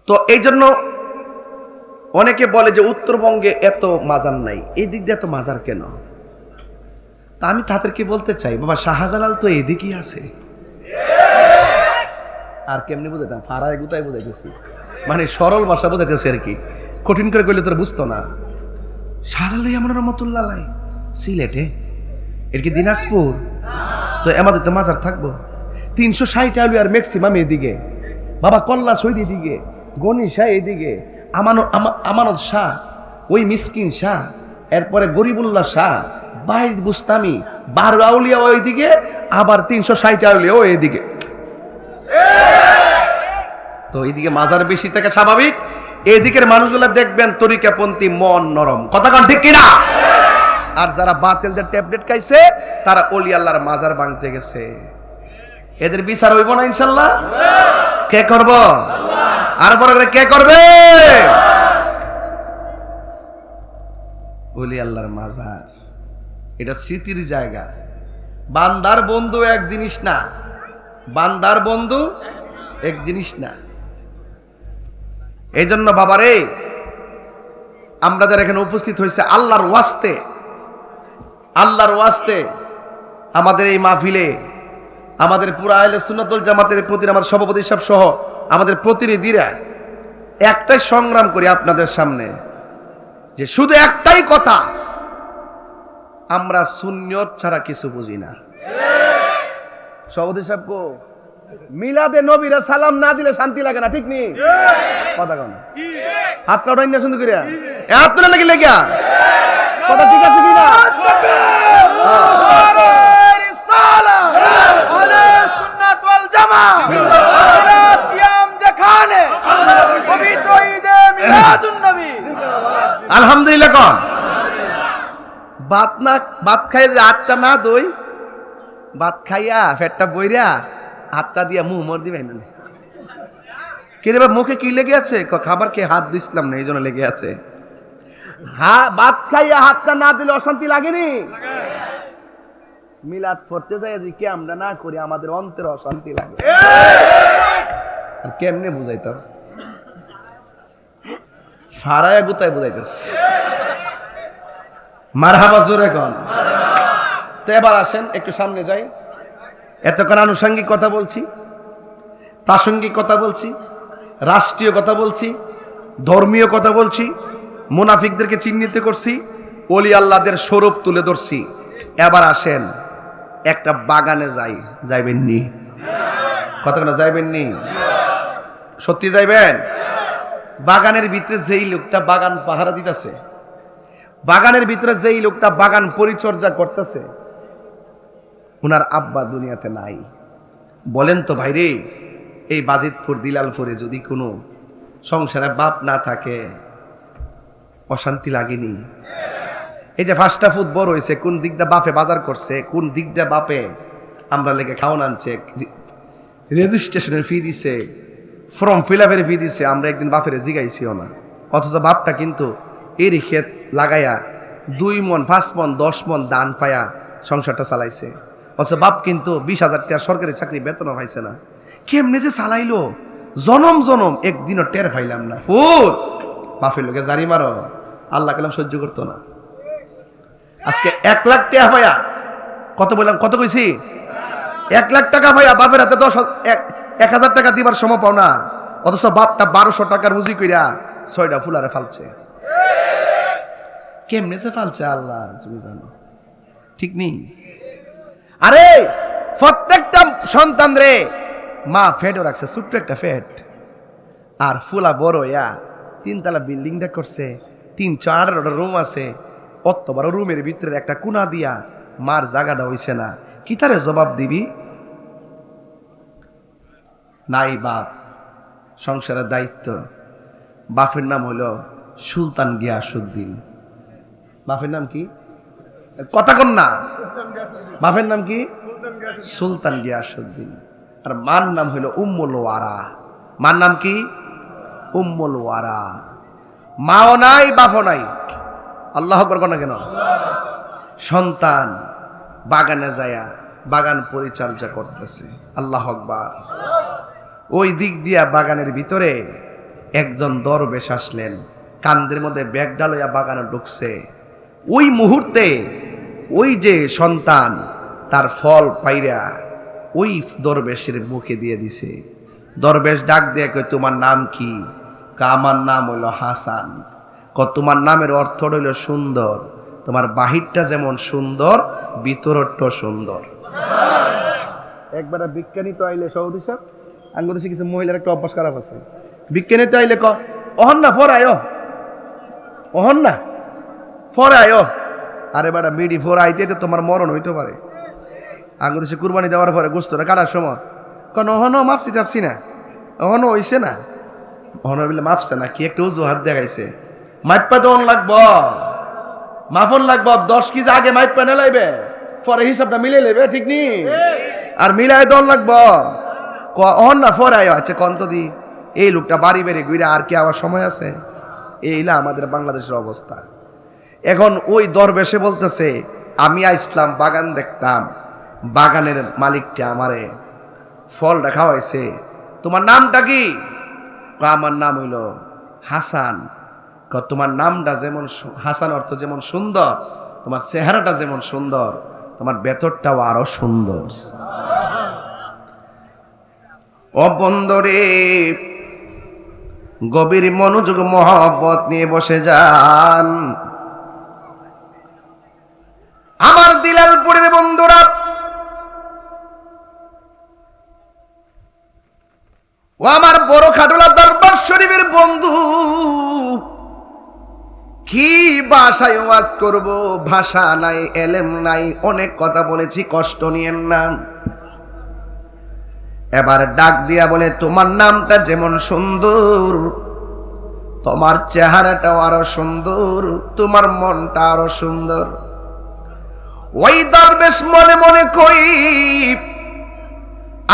তো এই জন্য অনেকে বলে যে উত্তরবঙ্গে এত মাজার নাই, এই দিক দিয়ে এত মাজার কেন? তা আমি তাদেরকে বলতে চাই, বাবা শাহজালাল তো এদিকেই আছে। আর কেমনি বুঝাইতাম, ফাড়ায় গুতায় বুঝাইতেছি, মানে সরল ভাষা বুঝাইতেছি আর কি, কঠিন করে কইলে তোরা বুঝতো না। শাহজালাল এমন রহমতুল্লাহ সিলেটে, এর কি দিনাজপুর? তো আমাদের তো মাজার থাকবো 360 আলু আর ম্যাক্সিমাম এদিকে, বাবা কল্লা শহীদ এদিকে, গনি শাহ এদিকে, আমানত শাহ, ওই মিসকিন শাহ, এরপরে গরিবুল্লাহ শাহ, বাইশ বুস্তামি, 12 আউলিয়া ওইদিকে, আবার 360 আউলিয়া ও এদিকে। তো এইদিকে মাজার বেশি থেকে স্বাভাবিক, এইদিকের মানুষগুলা দেখবেন তরিকাপন্থী, মন নরম। কথা কন ঠিক কিনা? আর যারা বাতিলদের ট্যাবলেট খাইছে তারা ওলি আল্লাহর মাজার ভাঙতে গেছে। এদের বিচার হইব না ইনশাল্লাহ? কে করব? আর বড় করে কে করবে? ওলি আল্লাহর মাজার এটা স্মৃতির জায়গা। বান্দার বন্ধু এক জিনিস না, বান্দার বন্ধু এক জিনিস না। এই জন্য বাবারে, আমরা যারা এখানে উপস্থিত হয়েছে আল্লাহর ওয়াস্তে, আল্লাহর ওয়াস্তে আমাদের এই মাহফিলে আমাদের পুরা আহলে সুন্নাত ওয়াল জামাতের প্রতি আমার সভাপতি সাহেব সহ আমাদের প্রতিনিধিরা একটাই সংগ্রাম করি আপনাদের সামনে, যে শুধু একটাই কথা, আমরা সুন্নিয়ত ছাড়া কিছু বুঝি না। সভাপতি সাহেব কো মিলাদে নবীরা সালাম না দিলে শান্তি লাগে না, ঠিক নেই? কথা কন হাত কাটাই না সুন্দর করিয়া হাত তুলে নাকি লেগা কথা ঠিক আছে কিনা? আলহামদুলিল্লাহ কন। ভাত খাই হাতটা না দই, ভাত খাইয়া ফেটটা বইরা হাতটা দিয়া মুখ মর দিবে না। কে রে মুখে কি লেগে আছে? খাবার খেয়ে হাত দিছিলাম না, এই জন্য লেগে আছে। ভাত খাইয়া হাতটা না দিলে অশান্তি লাগেনি? মিলাদ পড়তে যাই কি আমরা না করি, আমাদের অন্তরে অশান্তি লাগে। আর কেমনে বুঝাইতাম? সারায় গুতায় বুঝাইতেছে। মারহাবা জোরে কন। তো এবার আসেন একটু সামনে যাই। এতক্ষণ আনুষঙ্গিক কথা বলছি, প্রাসঙ্গিক কথা বলছি, রাষ্ট্রীয় কথা বলছি, ধর্মীয় কথা বলছি, মুনাফিকদেরকে চিহ্নিত করছি, ওলি আল্লাহদের স্বরূপ তুলে ধরছি। এবার আসেন একটা বাগানে যাই। যাইবেন নি? কথা না যাইবেন নি? সত্যি যাইবেন? বাগানের ভিতরে যেই লোকটা বাগান পাহারা দিতেছে, বাগানের ভিতরে যেই লোকটা বাগান পরিচর্যা করতেছে, উনার আব্বা দুনিয়াতে নাই। বলেন তো ভাইরে, এই বাজিতপুর দিলালপুরে যদি কোনো সংসারে বাপ না থাকে অশান্তি লাগেনি? এই যে ফাস্টা ফুড বড় হয়েছে, কোন দিক দিয়ে বাপে বাজার করছে, কোন দিক দিয়ে বাপে আমরা লেগে খাওয়ান আনছে, রেজিস্ট্রেশনের ফি দিছে, ফর্ম ফিল আপের ফি দিছে, আমরা একদিন বাপের জিগাইছিও না। অথচ বাপটা কিন্তু এরই ক্ষেত লাগাইয়া 2 মণ 5 মণ 10 মণ দান পায়া সংসারটা চালাইছে। অথচ বাপ কিন্তু 20,000 টাকা সরকারি চাকরি বেতনও পাইছে না। কেমনে যে চালাইলো, জনম জনম একদিনও টের পাইলাম না। ফুট বাপের লোকে জারি মারো, আল্লাহ কালাম সহ্য করতো না। আজকে 1 লাখ টাকা পাইয়া, কত বললাম, কত কইছি? 1 লাখ টাকা পাইয়া বাপের হাতে 1,000 টাকা দিবার সময় পাও না। অথচ বাপটা 1200 টাকা রুজি কইরা 6টা ফুলারে ফালছে। কেমনে যে ফালছে আল্লাহ তুমি জানো, ঠিক নেই? আরে প্রত্যেকটা সন্তান রে মা ফেটও রাখছে, ছোট্ট একটা ফেট, আর ফুলা বড় ইয়া 3 তলা বিল্ডিংটা করছে, 318টা রুম আছে। অত বড় রুমের ভিতরে একটা কোনা দিয়া মার জায়গাটা হইছে না, কি তারে জবাব দিবি? নাই বাপ, সংসারের দায়িত্ব। বাপের নাম হলো সুলতান গিয়াসউদ্দিন। বাপের নাম কি? কথা কন না। বাপের নাম কি? সুলতান গিয়াসউদ্দিন। আর মার নাম হলো উম্মুল ওয়ারা। মার নাম কি? উম্মুল ওয়ারা। মাও নাই বাপও নাই। আল্লাহু আকবার কোন কেন? সন্তান বাগানে যায়া বাগান পরিচর্যা করতেছে। আল্লাহু আকবার। ওই দিক দিয়া বাগানের ভিতরে একজন দরবেশ আসলেন, কান্দের মধ্যে ব্যাগ ডালইয়া বাগানে ঢুকছে। ওই মুহূর্তে ওই যে সন্তান তার ফল পাইরা ওই দরবেশের মুখে দিয়ে দিছে। দরবেশ ডাক দিয়ে কয়, তোমার নাম কি? আমার নাম হইল হাসান। তোমার নামের অর্থ হইল সুন্দর, তোমার বাহিরটা যেমন সুন্দর ভিতরটা সুন্দর। একবার বিজ্ঞানী তো আইলে সৌদি সাহেব, আঙ্গ দেশে কিছু মহিলার একটা অভ্যাস খারাপ আছে। বিজ্ঞানী তো আইলে অহন না ফর আয়, অহন না ফর আয়। আরে বেটা মিডি ফোর আইতে তোমার মরণ হইতে পারে। আঙ্গ দেশে কুরবানি দেওয়ার পরে গোস্তটা কাটার সময় কোন অহনো মাপছি টাপছি না, অহনো হইছে না, অহনো বলে মাপছে না, কি একটা অজুহাত দেখাইছে। মাইপা দন লাগবো, মাফন লাগবো, 10 কেজি আগে মাইপা না লাইবে, পরে হিসাবটা মিলে লইবে, ঠিক নি? আর মিলাই দন লাগবো অহন না পরে আয়। আচ্ছা কন্ত দি এই লোকটা বাড়ি বেড়ে ঘুরে আর কি আবার সময় আছে? এইলা আমাদের বাংলাদেশের অবস্থা। এখন ওই দরবেশে বলতেছে, আমি আইসলাম বাগান দেখতাম, বাগানের মালিকটা আমারে ফলটা খাওয়াইছে। তোমার নামটা কি? আমার নাম হইল হাসান। তোমার নামটা যেমন হাসান অর্থ যেমন সুন্দর, তোমার চেহারাটা যেমন সুন্দর, তোমার ভেতরটাও আরো সুন্দর। অবন্দরে গভীর মনোযোগ মহব্বত নিয়ে বসে যান আমার দিলালপুরের বন্ধুরা। ও আমার বড় খাটুলা দরবার শরীফের বন্ধু, কি ভাষায় ওয়াজ করব, ভাষা নাই, এলেম নাই, অনেক কথা বলেছি, কষ্ট নিয়েন না। এবার ডাক দিয়া বলে, তোমার নামটা যেমন সুন্দর, তোমার চেহারাটাও আরো সুন্দর, তোমার মনটা আরো সুন্দর। ওই দরবেশ মনে মনে কই,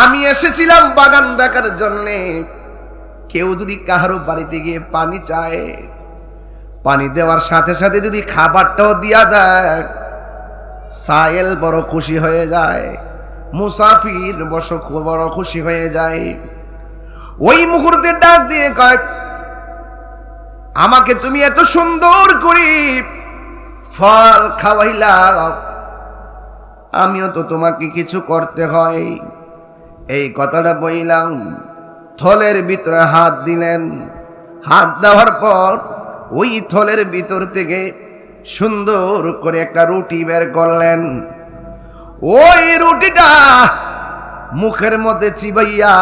আমি এসেছিলাম বাগান দেখার জন্যে, কেউ যদি কাহারো বাড়িতে গিয়ে পানি চায়, পানি দেওয়ার সাথে সাথে যদি খাবারটাও দিয়া দেয়, সায়েল বড় খুশি হয়ে যায়, মুসাফির বড় খুশি হয়ে যায়। ওই মুহূর্তে ডাক দিয়ে কয়, আমাকে তুমি এত সুন্দর করে ফল খাওয়াইলা, আমিও তো তোমাকে কিছু করতে হয়। এই কথাটা বইলাম, থলের ভিতরে হাত দিলেন। হাত দেওয়ার পর ওই থলের ভিতর থেকে সুন্দর করে একটা রুটি বের করলেন। ওই রুটিটা মুখের মধ্যে চিবাইয়া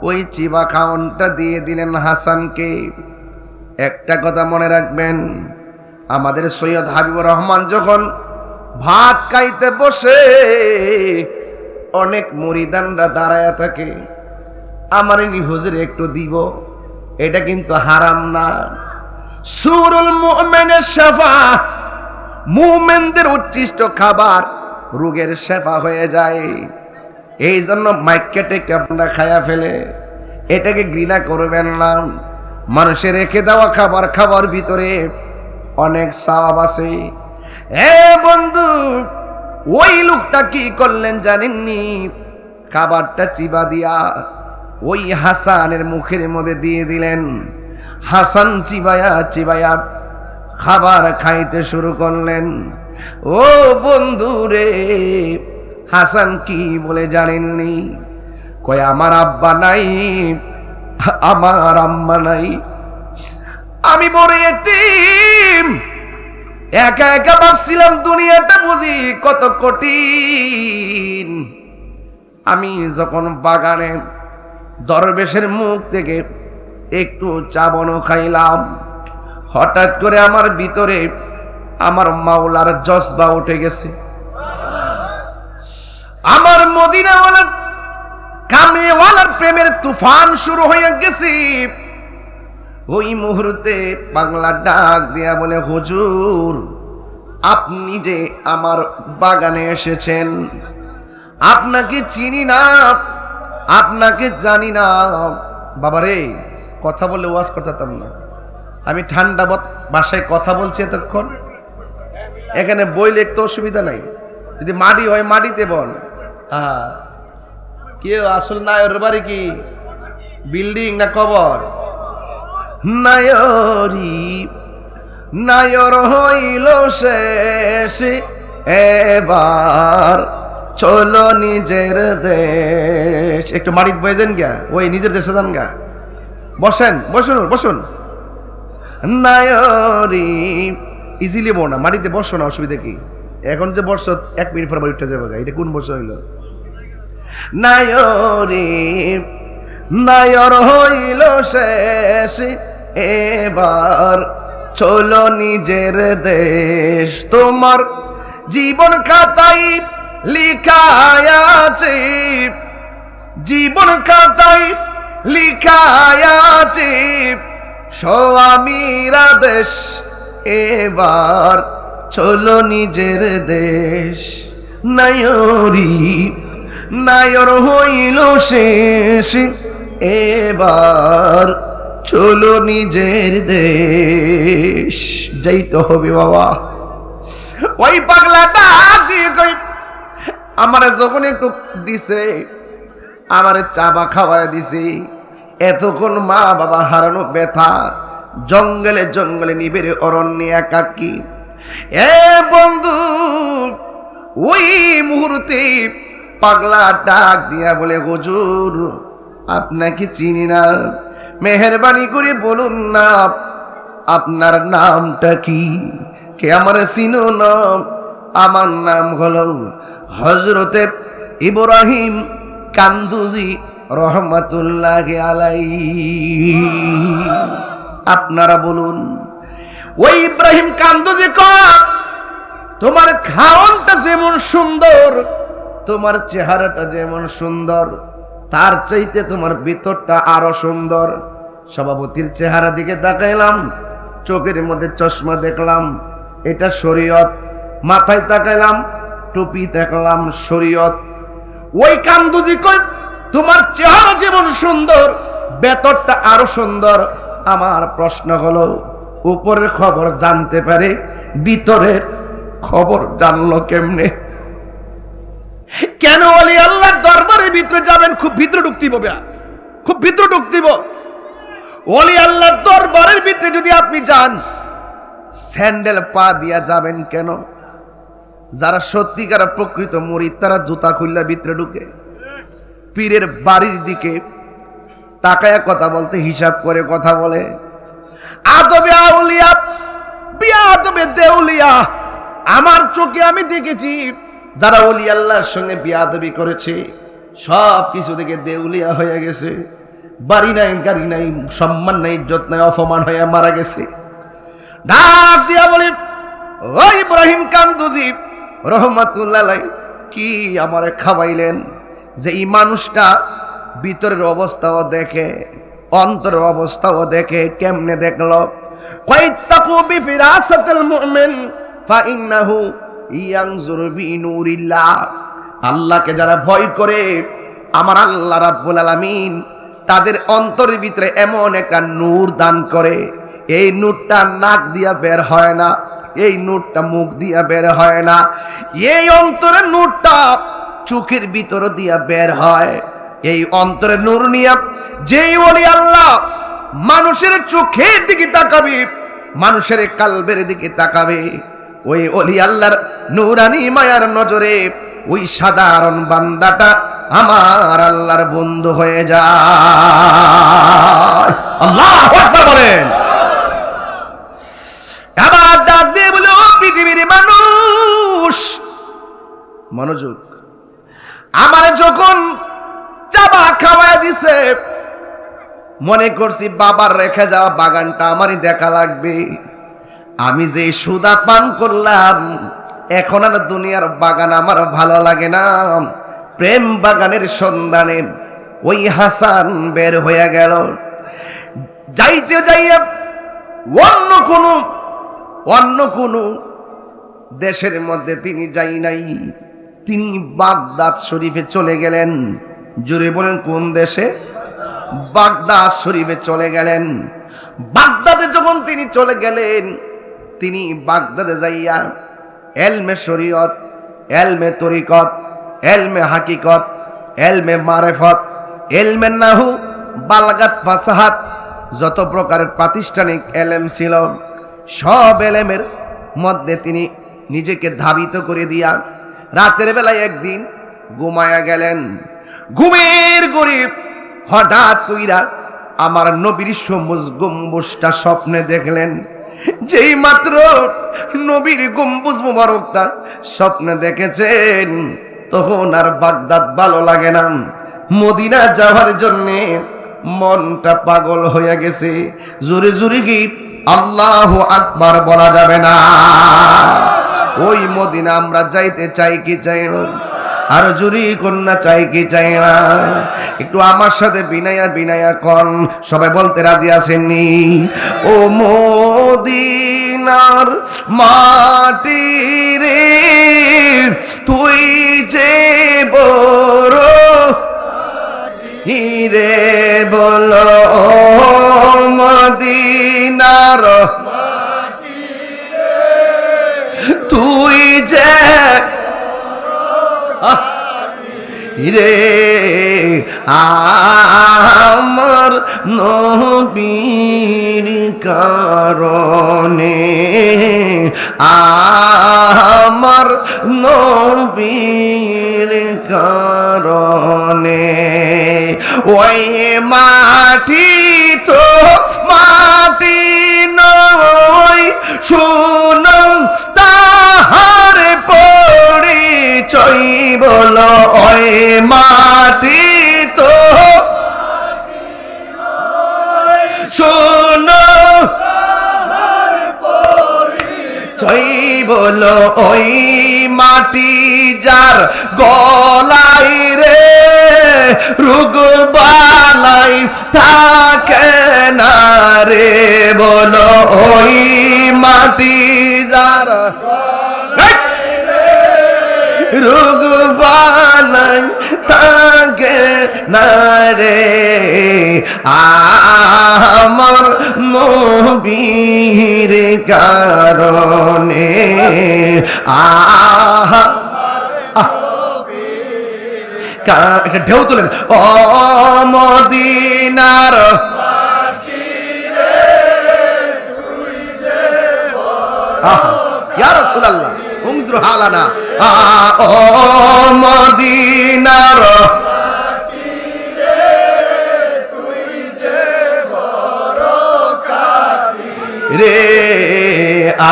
ওই চিবা খাওয়ানটা দিয়ে দিলেন হাসানকে। একটা কথা মনে রাখবেন, আমাদের সৈয়দ হাবিবুর রহমান যখন ভাত খাইতে বসে অনেক মুরিদানরা দাঁড়ায়া থাকে, আমার হুজুর একটু দিব, এটা কিন্তু হারাম না। সুরুল মুমিনের শাফা, মুমিনদের উচ্ছিষ্ট খাবার রোগের শেফা হয়ে যায়। এই জন্য মাইক কেটে আপনারা খায়া ফেলে, এটাকে ঘৃণা করবেন না। মানুষের রেখে দেওয়া খাবার খাবার ভিতরে অনেক সওয়াব আছে। বন্ধু, ওই লোকটা কি করলেন জানেননি? খাবারটা চিবা দিয়া ওই হাসানের মুখের মধ্যে দিয়ে দিলেন। হাসান চিবায়া চিবায়া খাবার খাইতে শুরু করলেন। ও বন্ধু রে, হাসান কি বলে জানেননি? কয়, আমার আব্বা নাই, আমার আম্মা নাই, আমি বড় এতিম, একা একা ভাবছিলাম দুনিয়াটা বুঝি কত কঠিন। আমি যখন বাগানে দরবেশের মুখ থেকে একটু চা বন খাইলাম, হঠাৎ করে আমার ভিতরে আমার মাওলার জজবা উঠে গেছে। আমার মদিনাওয়ালার কামলিওয়ালার প্রেমের তুফান শুরু হয়ে গেছে। ওই মুহূর্তে বাংলা ডাক দিয়া বলে, হুজুর আপনি যে আমার বাগানে এসেছেন, আপনাকে চিনি না, আপনাকে জানি না। বাবারে, কথা বলে ওয়াজ করতাম না, আমি ঠান্ডা ভাষায় কথা বলছি এতক্ষণ। এখানে বই লিখতে অসুবিধা নাই, যদি মাটি হয় মাটিতে বল। হ্যাঁ, কেউ আসল নায়র বাড়ি কি বিল্ডিং না কবর? নায়রি নায়র হইল শেষ, এবার চলো নিজের দেশ। একটু মাটিতে বসেন গা, ওই নিজের দেশে যান গা, বসেন, বসুন বসুন। নায়রি ইজিলি বো না, মাটিতে বসো না, অসুবিধা কি? এখন যে বর্ষ 1 মিনিট পর উঠে যাবে, এটা কোন বর্ষ হইল? নায়রি নায়র হইল শেষ, এবার চলো নিজের দেশ। তোমার জীবন খাতাই লিখা আছে জীবন খাতায় লিখা আছে স্বামীর আদেশ, এবার চলো নিজের দেশ। নায়রি নায়র হইল শেষ, এবার চলো নিজের দেশ। যাইতে হবে বাবা। ওই পাগলাটা দিয়ে কই আমারে যখন একটু দিছে, আমারে চাবা খাওয়ায় দিছে। এতক্ষণ মা বাবা হারানো ব্যথা, জঙ্গলে জঙ্গলে নিবেড়ে অরণ্যে একাকী। এ বন্ধু, ওই মুহূর্তে পাগলা ডাক দিয়া বলে, হুজুর আপনাকে চিনি না, মেহেরবানি করে বলুন না আপনার নামটা কি? কে আমারে চিনো না? আমার নাম হলো হযরতে ইব্রাহিম কান্দুজি রহমাতুল্লাহি আলাইহি। আপনারা বলুন, ওই ইব্রাহিম কান্দুজি কয়, তোমার খাওয়ানটা যেমন সুন্দর, তোমার চেহারাটা যেমন সুন্দর, তার চাইতে তোমার ভিতরটা আরো সুন্দর। সভাপতির চেহারা দিকে তাকাইলাম, চোখের মধ্যে চশমা দেখলাম, এটা শরীয়ত। মাথায় তাকাইলাম, টুপি দেখলাম, শরীয়ত। ওই কান্দুজি কই, তোমার চেহারা যেমন সুন্দর, ভেতরটা আরো সুন্দর। আমার প্রশ্ন হলো, উপরের খবর জানতে পারে, ভিতরের খবর জানলো কেমনে? কেন ওলি আল্লাহর দরবারের ভিতরে যাবেন? খুব ভিতরে ঢুকতে হবে, খুব ভিতরে ঢুকতে হবে। ওলি আল্লাহর দরবারের ভিতরে যদি আপনি যান, স্যান্ডেল পা দিয়া যাবেন কেন? যারা সত্যিকার প্রকৃত মুরিদ তারা জুতা খুললা ভিতরে ঢুকে। পীরের বাড়ির দিকে তাকায়া কথা বলতে হিসাব করে কথা বলে। আদবে আউলিয়া বিয়াদবে দেউলিয়া। আমার চোখে আমি দেখেছি যারা ওলি আল্লাহর সঙ্গে বিয়াদবি করেছে, সব কিছু থেকে দেউলিয়া হয়ে গেছে। বাড়ি নাই, গাড়ি নাই, সম্মান নাই, ইজ্জত নাই, অপমান হয়ে মারা গেছে। ডাক দিয়া বলি, ও ইব্রাহিম কান্দুজি রহমাতুল্লাহ আলাইহি, কি আমারে খাওয়াইলেন যে এই মানুষটা ভিতরের অবস্থাও দেখে, অন্তরের অবস্থাও দেখে? কেমনে দেখলো? কাইতাকু বিফিরাসাতিল মুমিন ফাইন্নাহু ইয়ানজুরু বিনুরিল্লাহ। আল্লাহকে যারা ভয় করে, আমার আল্লাহ রাব্বুল আলামিন তাদের অন্তরের ভিতরে এমন একটা নূর দান করে, এই নূরটা নাক দিয়া বের হয় না, এই নূরটা মুখ দিয়া বের হয় না, এই অন্তরের নূরটা চোখের ভিতর দিয়া বের হয়। এই অন্তরের নূর নিয়া যেই ওলি আল্লাহ মানুষের চোখের দিকে তাকাবে, মানুষের কালবের দিকে তাকাবে, ওই ওলি আল্লাহর নূরানি মায়ার নজরে ওই সাধারণ বান্দাটা আমার আল্লাহর বন্ধু হয়ে যায়। আল্লাহু আকবার বলেন। আবার ডাক দিয়ে বলে, ও পৃথিবীর মানুষ, মনোযোগ। আমারে যখন চাবা খাওয়ায় দিছে, মনে করছি বাবার রেখে যাওয়া বাগানটা আমারই দেখা লাগবে। আমি যে সুদা পান করলাম, এখন আর দুনিয়ার বাগান আমার ভালো লাগে না। প্রেম বাগানের সন্ধানে ওই হাসান বের হয়ে গেল। যাইতে যাইয়া অন্য কোনো দেশের মধ্যে তিনি যাই নাই, তিনি বাগদাদ শরীফে চলে গেলেন। জোরে বলেন, কোন দেশে? বাগদাদ শরীফে চলে গেলেন। বাগদাদে যখন তিনি চলে গেলেন, তিনি বাগদাদে যাইয়া এলমে শরীয়ত, এলমে তরিকত, এলমে হাকিকত, এলমে মারেফত, এলমে নাহু, বালাগাত, ফাসাহাত, যত প্রকারের প্রাতিষ্ঠানিক এলেম ছিল, সব এলেমের মধ্যে তিনি নিজেকে ধাবিত করে দিয়া রাতের বেলায় একদিন ঘুমায়া গেলেন। ঘুমের গরিব হঠাৎ কইরা আমার নবীর সবুজ গম্বুজটা স্বপ্নে দেখলেন। যেই মাত্র নবীর গম্বুজ মুবারকটা স্বপ্নে দেখেছেন, তখন আর বাগদাদ ভালো লাগে না, মদিনা যাওয়ার জন্যে মনটা পাগল হয়ে গেছে। জোরে জোরে কি আল্লাহু আকবার বলা যাবে না? ওই মদিনা আমরা যাইতে চাই কি চাই না? আর জুরি কন্যা চাই কি চাই না? একটু আমার সাথে বিনায়া বিনায়া কন, সবাই বলতে রাজি আছেননি? ও মদিনার মাটি রে তুই যে বড় হিরে বলো মদিনার তুই যে রে আমার নবীর কারণে আমার নবীর কারণে ওই মাটি তো মাটি নয় শুনো তাহার পরিচয় বলো ওই মাটি তো শোনো চই বলো ওই মাটি যার গলাই রে রোগ বালাই থাকে না রে বলো ওই মাটি যার রোগ বালাই থাকে না রে আমার নবীর কারণে একটা ঢেউ তোলেন ও মদিনার ইয়া রাসূলুল্লাহ উমজুর হালানা ও মদিনার রে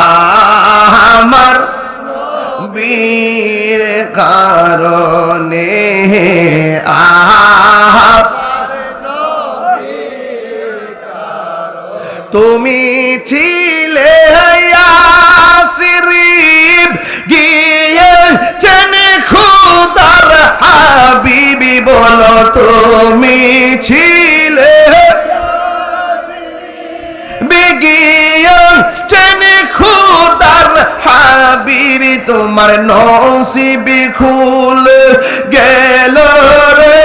আমার বীর কারণে তুমি ছিলে ইয়াসরিব গিয়েছেন খুদার হাবিবি বলো তুমি ছিলে বিগিয়েছেন খুদার হাবিবি তোমার নসিবি খুল গেল রে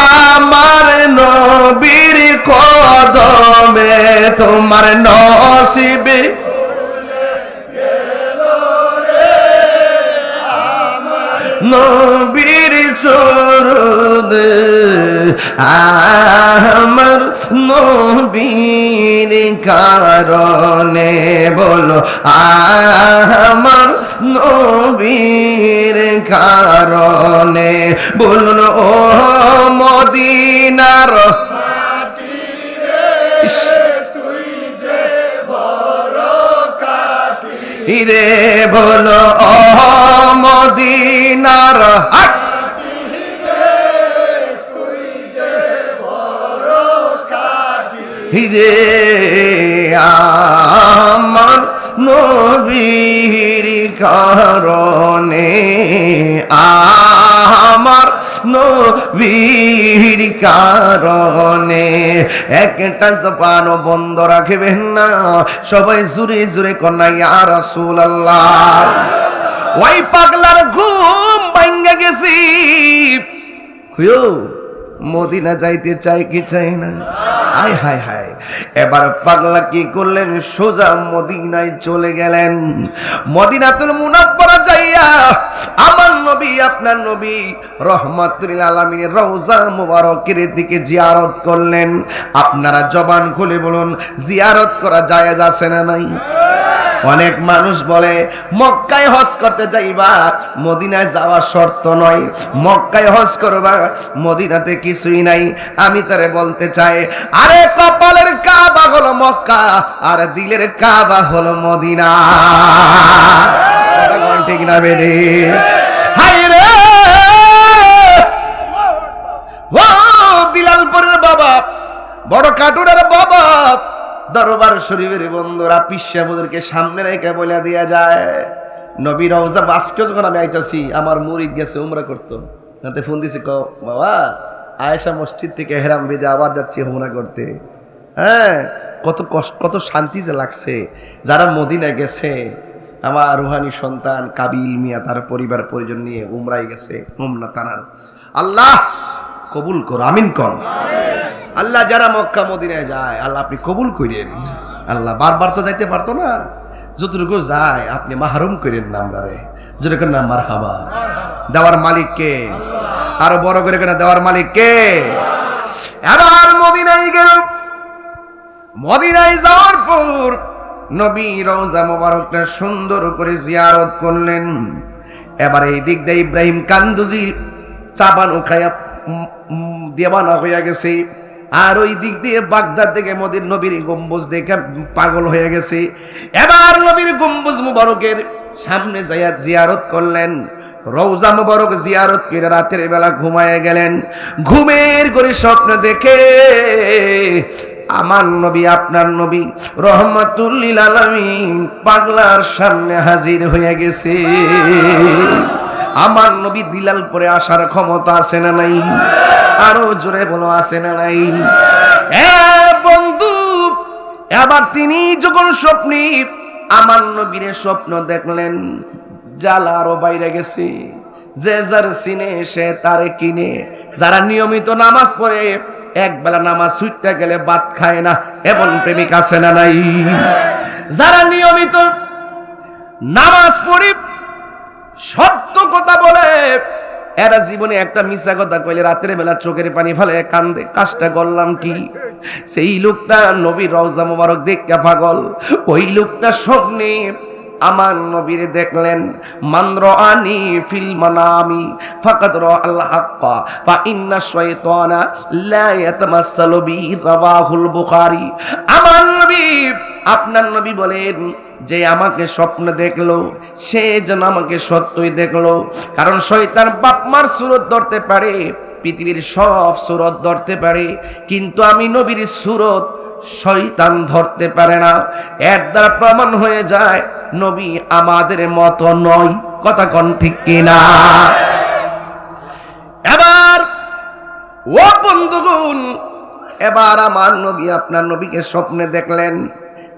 আমার নবীর কদমে তোমার নসিবি নবীর চরণে আমার নবীর কারণে বলো আমার নবীর কারণে বলুন ও মদিনার রে বলো ও মদিনার রে আমার নবীর কারণে আমার নবীর কারণে একটা জবানও বন্ধ রাখবেন না, সবাই জুরে জুরে কন্যা ইয়া রাসূলুল্লাহ। ওই পাগলার ঘুম ভাঙ্গা গেছি, মদিনা যাইতে চাই কি চাই না? হায় হায় হায়, এবার পাগলা কি করলেন? সোজা মদিনায় চলে গেলেন। মদিনাতুল মুনাওয়ারা যাইয়া আমার নবী আপনার নবী রহমাতুল আলামিনের রওজা মুবারকের দিকে জিয়ারত করলেন। আপনারা জবান খুলে বলুন, জিয়ারত করা জায়েজ আছে না নাই? অনেক মানুষ বলে মক্কায় হজ করতে যাইবা, মদিনায় যাওয়া শর্ত নয়। মক্কায় হজ করবা, মদিনাতে কিছুই নাই। আমি তারে বলতে চাই, আরে কপালের কাবা হলো মক্কা, আর দিলের কাবা হলো মদিনা। ঠিক না বেডে? হাই রে ও দিলালপুরের বাবা, বড় কাটুরার বাবা, দরবার শরীফের বন্ধুরা পিসাবুদেরকে সামনে রেখে বলে দিয়া যায়, নবী রওজা আজকে যখন আমি আইতাছি আমার মুরিদ গেছে উমরা করতো, তাতে ফোন দিছি বাবা আয়েশা মসজিদ থেকে হেরাম বেঁধে আবার যাচ্ছি উমরা করতে। হ্যাঁ, কত কষ্ট, কত শান্তি যে লাগছে। যারা মদিনায় গেছে, আমার রুহানি সন্তান কাবিল মিয়া তার পরিবার পরিজন নিয়ে উমরাই গেছে, উমরা তানার। আল্লাহ কবুল কর, আমিন কর। আল্লাহ যারা মক্কা মদিনায় যায় আল্লাহ আপনি কবুল করেন। আল্লাহ বারবার তো যাইতে পারতো না, যতটুকু যায় আপনি মাহরুম করেন না আমরা রে। যেরকম নাম মারহাবা। দেওয়ার মালিক কে? আরো বড় করে কেন দেওয়ার মালিক কে? এবার মদিনায় গেল। মদিনায় যাওয়ার পর নবী রওজা মোবারকটা সুন্দর করে জিয়ারত করলেন। এবার এই দিক দিয়ে ইব্রাহিম কান্দুজি চাবানো খায়া দেওয়ানা হইয়া গেছে, আর ওই দিক দিয়ে বাগদাদ থেকে মদির নবীর গম্বুজ দেখে পাগল হয়ে গেছে। এবার নবীর গম্বুজ মুবারকের সামনে যাইয়া জিয়ারত করলেন। রওজা মুবারক জিয়ারত করে রাতের বেলা ঘুমায় গেলেন। ঘুমের করে স্বপ্ন দেখে আমার নবী, আপনার নবী রহমাতুল লিল আলামিন পাগলার সামনে হাজির হয়ে গেছে। আমার নবী দিলালপুরে আসার ক্ষমতা আছে না নাই? আরো জোরে বলো, আছে না নাই? বন্ধু, এবার তিনি যখন স্বপ্নে আমার নবীর স্বপ্ন দেখলেন, জ্বালা আরো বাইরে গেছে। যে যার চিনে সে তারে কিনে। যারা নিয়মিত নামাজ পড়ে, এক বেলা নামাজ ছুটতে গেলে ভাত খায় না, এমন প্রেমিক আছে না নাই? যারা নিয়মিত নামাজ পড়ে সত্য কথা বলে, এরা জীবনে একটা মিথ্যা কথা কইলে রাতের বেলা চোখের পানি ফেলে কান্দে, কাজটা করলাম কি? সেই লোকটা নবীর রওজা মোবারক দেখে পাগল। ওই লোকটা স্বপ্নে আমার নবীরে দেখলেন। মান রাআনি ফিল মানামি ফাকাদ রাআল হাক্কা ফা ইন্না শাইতানা লা ইয়াতামাসসালু বি, রাওয়াহুল বুখারী। আমার নবী, আপনার নবী বলেন যে আমাকে স্বপ্ন দেখলো সে যেন আমাকে সত্যই দেখলো। কারণ শয়তান বাপ মার সুরত ধরতে পারে, পৃথিবীর সব সুরত ধরতে পারে, কিন্তু আমি নবীর সুরত শয়তান ধরতে পারে না। এর দ্বারা প্রমাণ হয়ে যায় নবী আমাদের মতো নয়। কথা কোন ঠিক কিনা? এবার ও বন্ধুগণ, এবার আমার নবী আপনার নবীকে স্বপ্নে দেখলেন।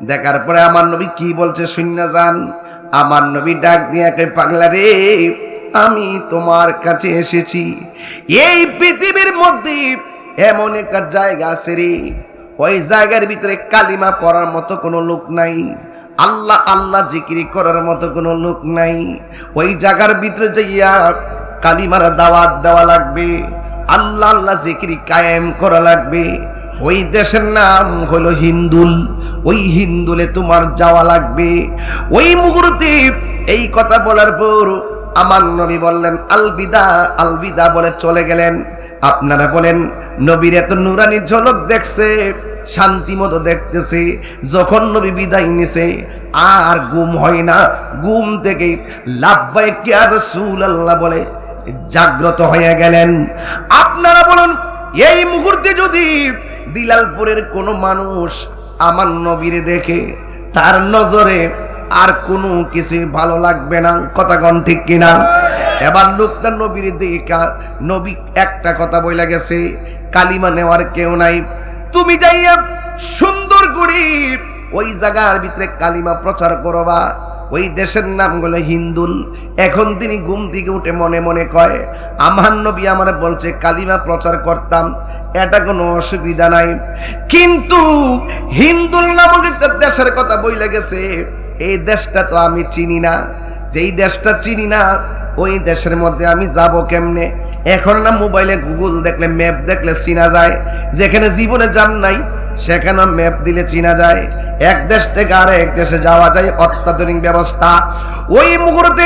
দেখার পরে আমার নবী কি বলছে শুননা যান। আমার নবী ডাক দিয়া কই, পাগলা রে, আমি তোমার কাছে এসেছি। এই পৃথিবীর মধ্যে এমন একটা জায়গা আছে রে, ওই জায়গার ভিতরে কালিমা পড়ার মতো কোনো লোক নাই, আল্লাহ আল্লাহ জিকির করার মতো কোনো লোক নাই। ওই জায়গার ভিতরে যাইয়া কালিমার দাওয়াত দেওয়া লাগবে, আল্লাহ আল্লাহ জিকির কায়েম করা লাগবে। ওই দেশের নাম হলো হিন্দুল। ওই হিন্দুলে তোমার যাওয়া লাগবে। ওই মুহূর্তে এই কথা বলার পর আমার নবী বললেন আলবিদা, আলবিদা বলে চলে গেলেন। আপনারা বলেন নবীর এত নুরানি ঝলক দেখছে, শান্তি মতো দেখতেছে। যখন নবী বিদায় নিছে আর ঘুম হয় না, ঘুম থেকে লাব্বাইক ইয়া রাসূলুল্লাহ বলে জাগ্রত হয়ে গেলেন। আপনারা বলুন এই মুহূর্তে যদি দিলালপুরের কোনো মানুষ আমার নবীরে দেখে, তার নজরে আর কোনো কিছু ভালো লাগবে না। কথা কোন ঠিক কিনা? এবার লোকটা নবীর দেখা নবী একটা কথা বইলা গেছে, কালিমা নেওয়ার কেউ নাই, তুমি যাইয়া সুন্দর করে ওই জায়গার ভিতরে কালিমা প্রচার করবা। ওই দেশের নাম হলো হিন্দুল। এখন তিনি ঘুম থেকে উঠে মনে মনে কয়, আমার নবী আমার বলছে কালিমা প্রচার করতাম, এটা কোনো অসুবিধা নাই, কিন্তু হিন্দুল নামক একটা দেশের কথা বইলা গেছে, এই দেশটা তো আমি চিনি না। যেই দেশটা চিনি না ওই দেশের মধ্যে আমি যাব কেমনে? এখন না মোবাইলে গুগল দেখলে, ম্যাপ দেখলে চিনা যায়। যেখানে জীবনে যান নাই সেখানে ম্যাপ দিলে চিনা যায়। এক দেশ থেকে আর এক দেশে যাওয়া যায়, অত্যাধুনিক ব্যবস্থা। ওই মুহূর্তে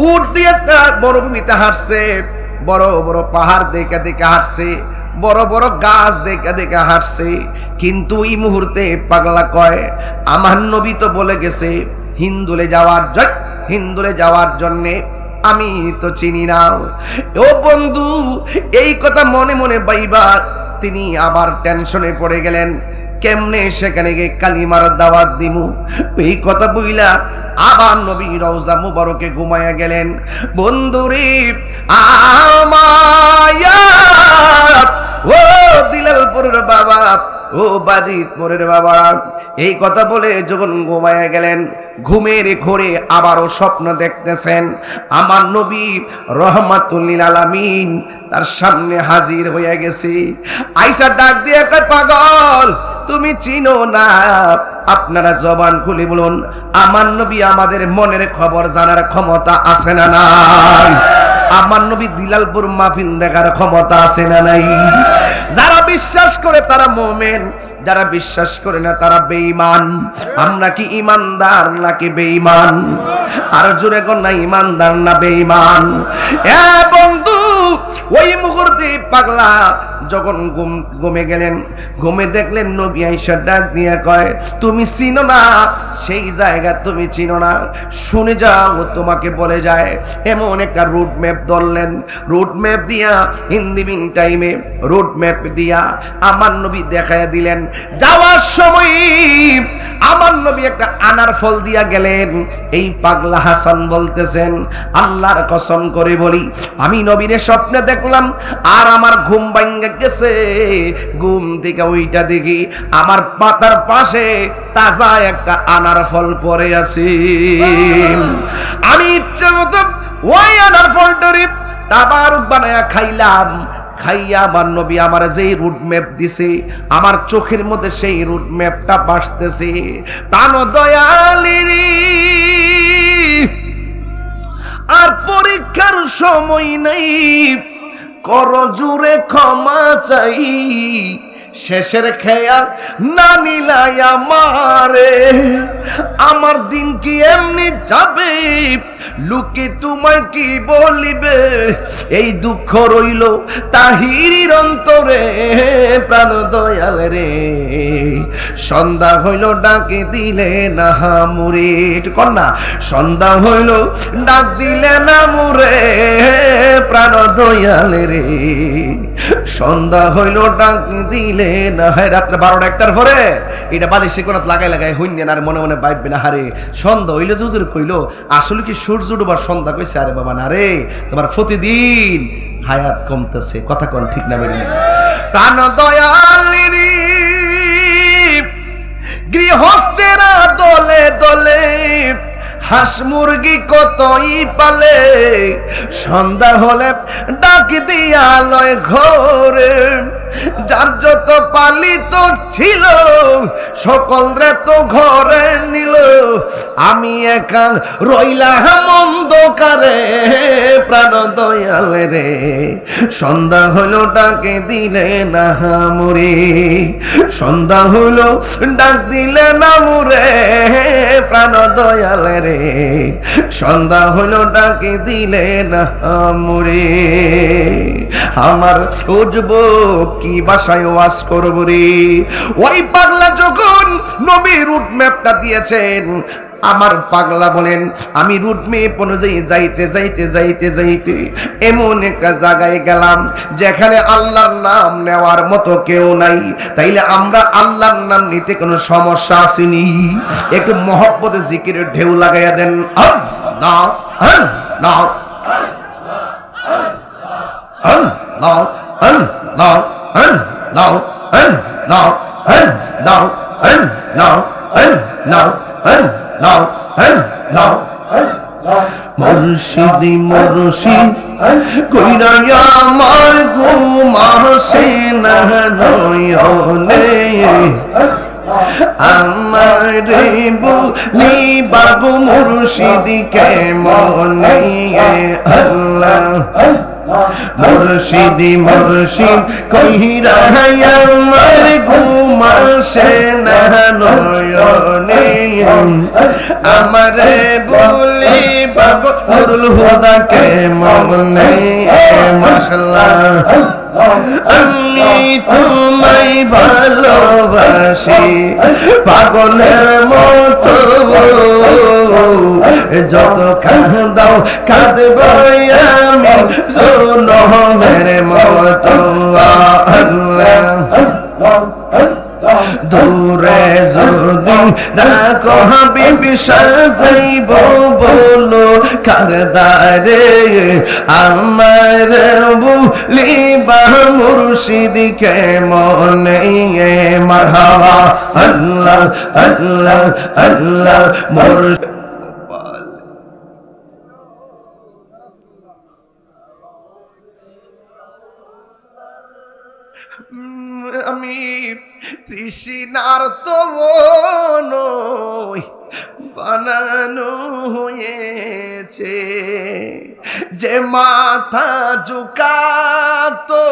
উট দিয়ে একটা মরুভূমিতে হাঁটছে, বড় বড় পাহাড় দেখে দেখে হাঁটছে, বড় বড় গাছ দেখে দেখে হাঁটছে। কিন্তু এই মুহূর্তে পাগলা কয়, আমার নবী তো বলে গেছে হিন্দুলে যাওয়ার জন্যে, আমি তো চিনি না। ও বন্ধু, এই কথা মনে মনে বাইবা তিনি আবার টেনশনে পড়ে গেলেন, কেমনে সেখানে গিয়ে কালিমার দাওয়াত দিমু। এই কথা বইলা আবার নবী রওজা মুবারকে ঘুমায়া গেলেন। বন্ধুরে আমার ও দিলালপুরের বাবা, ও বাজিতপুরের বাবা, এই কথা বলে যখন ঘুমায়া গেলেন, ঘুমের ঘোরে আবারও স্বপ্ন দেখতেছেন। আমার নবী রহমাতুল লিল আলামিন তার সামনে হাজির হয়ে গেছে। আয়েশা ডাক দিয়ে কয়, পাগল তুমি চিনো না? আপনারা জবান খুলে বলুন, আমার নবী আমাদের মনের খবর জানার ক্ষমতা আছে না নাই? আমার নবী দিলালপুর মাহফিল দেখার ক্ষমতা আছে না নাই? যারা বিশ্বাস করে তারা মুমিন, যারা বিশ্বাস করে না তারা বেঈমান। আমরা কি ইমানদার নাকি বেঈমান? আর জোরে কোন না, ইমানদার না বেঈমান? এ বন্ধু, ওই মুহূর্তে পাগলা যখন ঘুমে গেলেন, ঘুমে দেখলেন নবী আয়েশা ডাক দিয়ে কয়, তুমি চিনো না সেই জায়গা, তুমি চিনো না, শুনে যাও তোমাকে বলে যায়। এমন একটা রুট ম্যাপ ধরলেন, রুট ম্যাপ দিয়া হিন্দি মিন টাইমে রুট ম্যাপ দিয়া আমার নবী দেখাইয়া দিলেন। যাওয়ার সময় আমার নবী একটা আনার ফল দিয়া গেলেন। এই পাগলা হাসান বলতেছেন, আল্লাহর কসম করে বলি, আমি নবীরে স্বপ্নে দেখলাম আর আমার ঘুম ভাঙ্গে গেছে। ঘুম থেকে ওইটা দেখি আমার পাতার পাশে তাজা একটা আনার ফল পড়ে আছে। আমি ইচ্ছা মতো ওই আনার ফলটারে তাবারুক বানায়া খাইলাম। খাইয়া আমার নবী আমার যেই রুট ম্যাপ দিছে, আমার চোখের মধ্যে সেই রুট ম্যাপটা ভাসতেছে। প্রাণ দয়ালেরি আর পরীক্ষার সময় নাই, কর জুড়ে ক্ষমা চাই, শেষের খেয়া না নিলাই আমারে, আমার দিন কি এমনি যাবে, লোকে তোমায় কি বলিবে, এই দুঃখ রইল তাহিরির অন্তরে। প্রাণ দয়াল রে, সন্ধ্যা হইল ডাকে দিলে না মুরে, কন্যা সন্ধ্যা হইল ডাক দিলে না মুরে। প্রাণ দয়াল রে, সন্ধ্যা হইল ডাক দিলে না। হয় রাত্রে 12টা-1টার পরে এটা বালিশে কোন লাগাই লাগাই হইনেন আর মনে মনে ভাববে না, হারে সন্ধ্যা হইলে জুজুর কইল, আসলে কি সূর্য ডুবার সন্ধ্যা কইছে? আরে বাবা না রে, তোমার প্রতিদিন হায়াত কমতেছে। কথা কোন ঠিক না বেরিয়ে? প্রাণ দয়ালেরি গৃহস্থেরা দলে দলে হাঁস মুরগি কতই পালে, সন্ধ্যা হলে ডাক দিয়া লয় ঘরে, যার যত পালিত ছিল সকল রে তো ঘরে নিল, আমি একা রইলাম অন্ধকারে। প্রাণ দয়াল রে, সন্ধ্যা হলো ডাকে দিলে না মুরে, সন্ধ্যা হলো ডাক দিলে না মুরে। প্রাণ দয়াল রে, সন্ধ্যা হলো ডাকে দিলে না মুরে। আমার খুঁজব কি ভাষায় ওয়াজ করব রে? ওই পাগলা যখন নবী রুট ম্যাপটা দিয়েছেন, আমার পাগলা বলেন, আমি রুট ম্যাপ অনুযায়ী যাইতে যাইতে যাইতে যাইতে এমন একটা জায়গায় গেলাম যেখানে আল্লাহর নাম নেওয়ার মতো কেউ নাই। তাইলে আমরা আল্লাহর নাম নিতে কোনো সমস্যা আসেনি? একটু মহব্বতে জিকিরের ঢেউ লাগাইয়া দেন। আল্লাহ আল্লাহ আল্লাহ আল্লাহ আল্লাহ আল্লাহ আল্লাহ আল্লাহ আল্লাহ আল্লাহ আল্লাহ মুর্শিদি মুর্শিদ কইরা আমার ঘুম আসে না নয়নে, আমারে বলি বাগো মুর্শিদি কেমনে। আল্লাহ মুর্শিদি মুর্শিদ কইরা আমার ঘুম আসে না নয়নে, আমারে বলি বাগো নুরুল হুদা কেমনে। মাশাআল্লাহ আমি তোমায় ভালোবাসি পাগলের মতো, যত কাঁদাও কাঁদবাই আমি জনমের মতো। আল্লাহ দূরে যদি রাখো হাবিব সাজাইব বলো কারদারে আমার বলিবা মুর্শিদ কে মনে মারহাবা আল্লাহ আল্লাহ আল্লাহ মুর্শিদ আমি তৃষ্ণার তো নই বানানো হয়েছে যে মাথা ঝুকাতো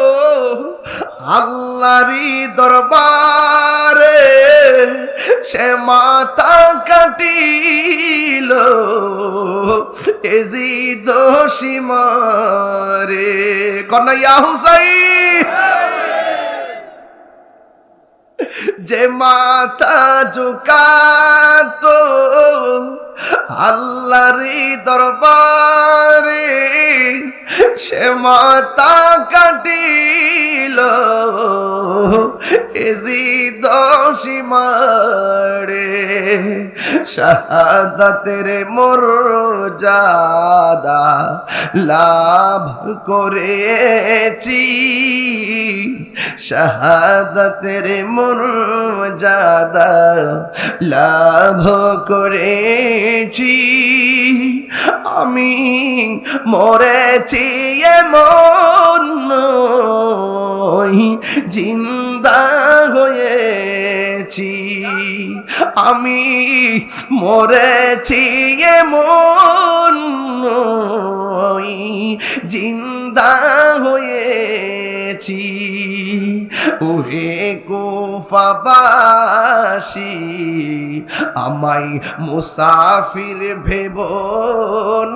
আল্লাহরই দরবারে সে মাথা কাটিল এজিদ সীমারে কন্যা হুসাইন যে মাথা ঝুকাতো আল্লাহরই দরবারে সে মাথা কাটিল এজিদ সীমারে শাহাদাতের মর্যাদা লাভ করেছি শাহাদাতের মর্যাদা লাভ করেছি আমি মরেছি এমন নই জিন্দা হয়েছি আমি মরেছি এমন নই জিন্দা হয়েছি ওহে কুফাবাসী আমায় মুসাফির ভেবো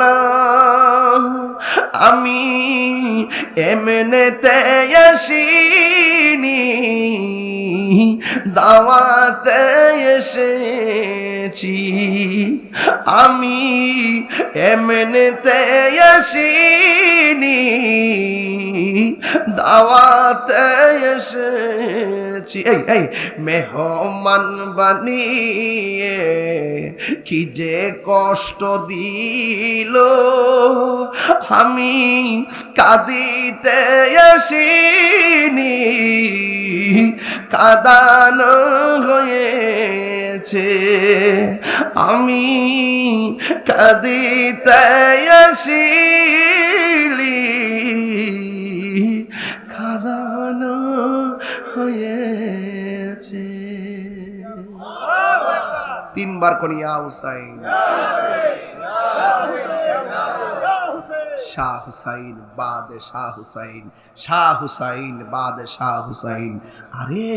না আমি এমনেতে আসিনি দাওয়াতে এসেছি আমি এমনেতে আসিনি দাওয়াতে এসেছি এই মেহমান বানিয়ে কি যে কষ্ট দিল আমি কাঁদিতে আসিনি কাঁদানো হয়েছে আমি কাঁদিতে আসিলি কাঁদানো হয়েছে তিনবার কোন ইয়া হুসাইন শাহ হুসাইন বাদ শাহ হুসাইন শাহ হুসাইন বাদ শাহ হুসাইন আরে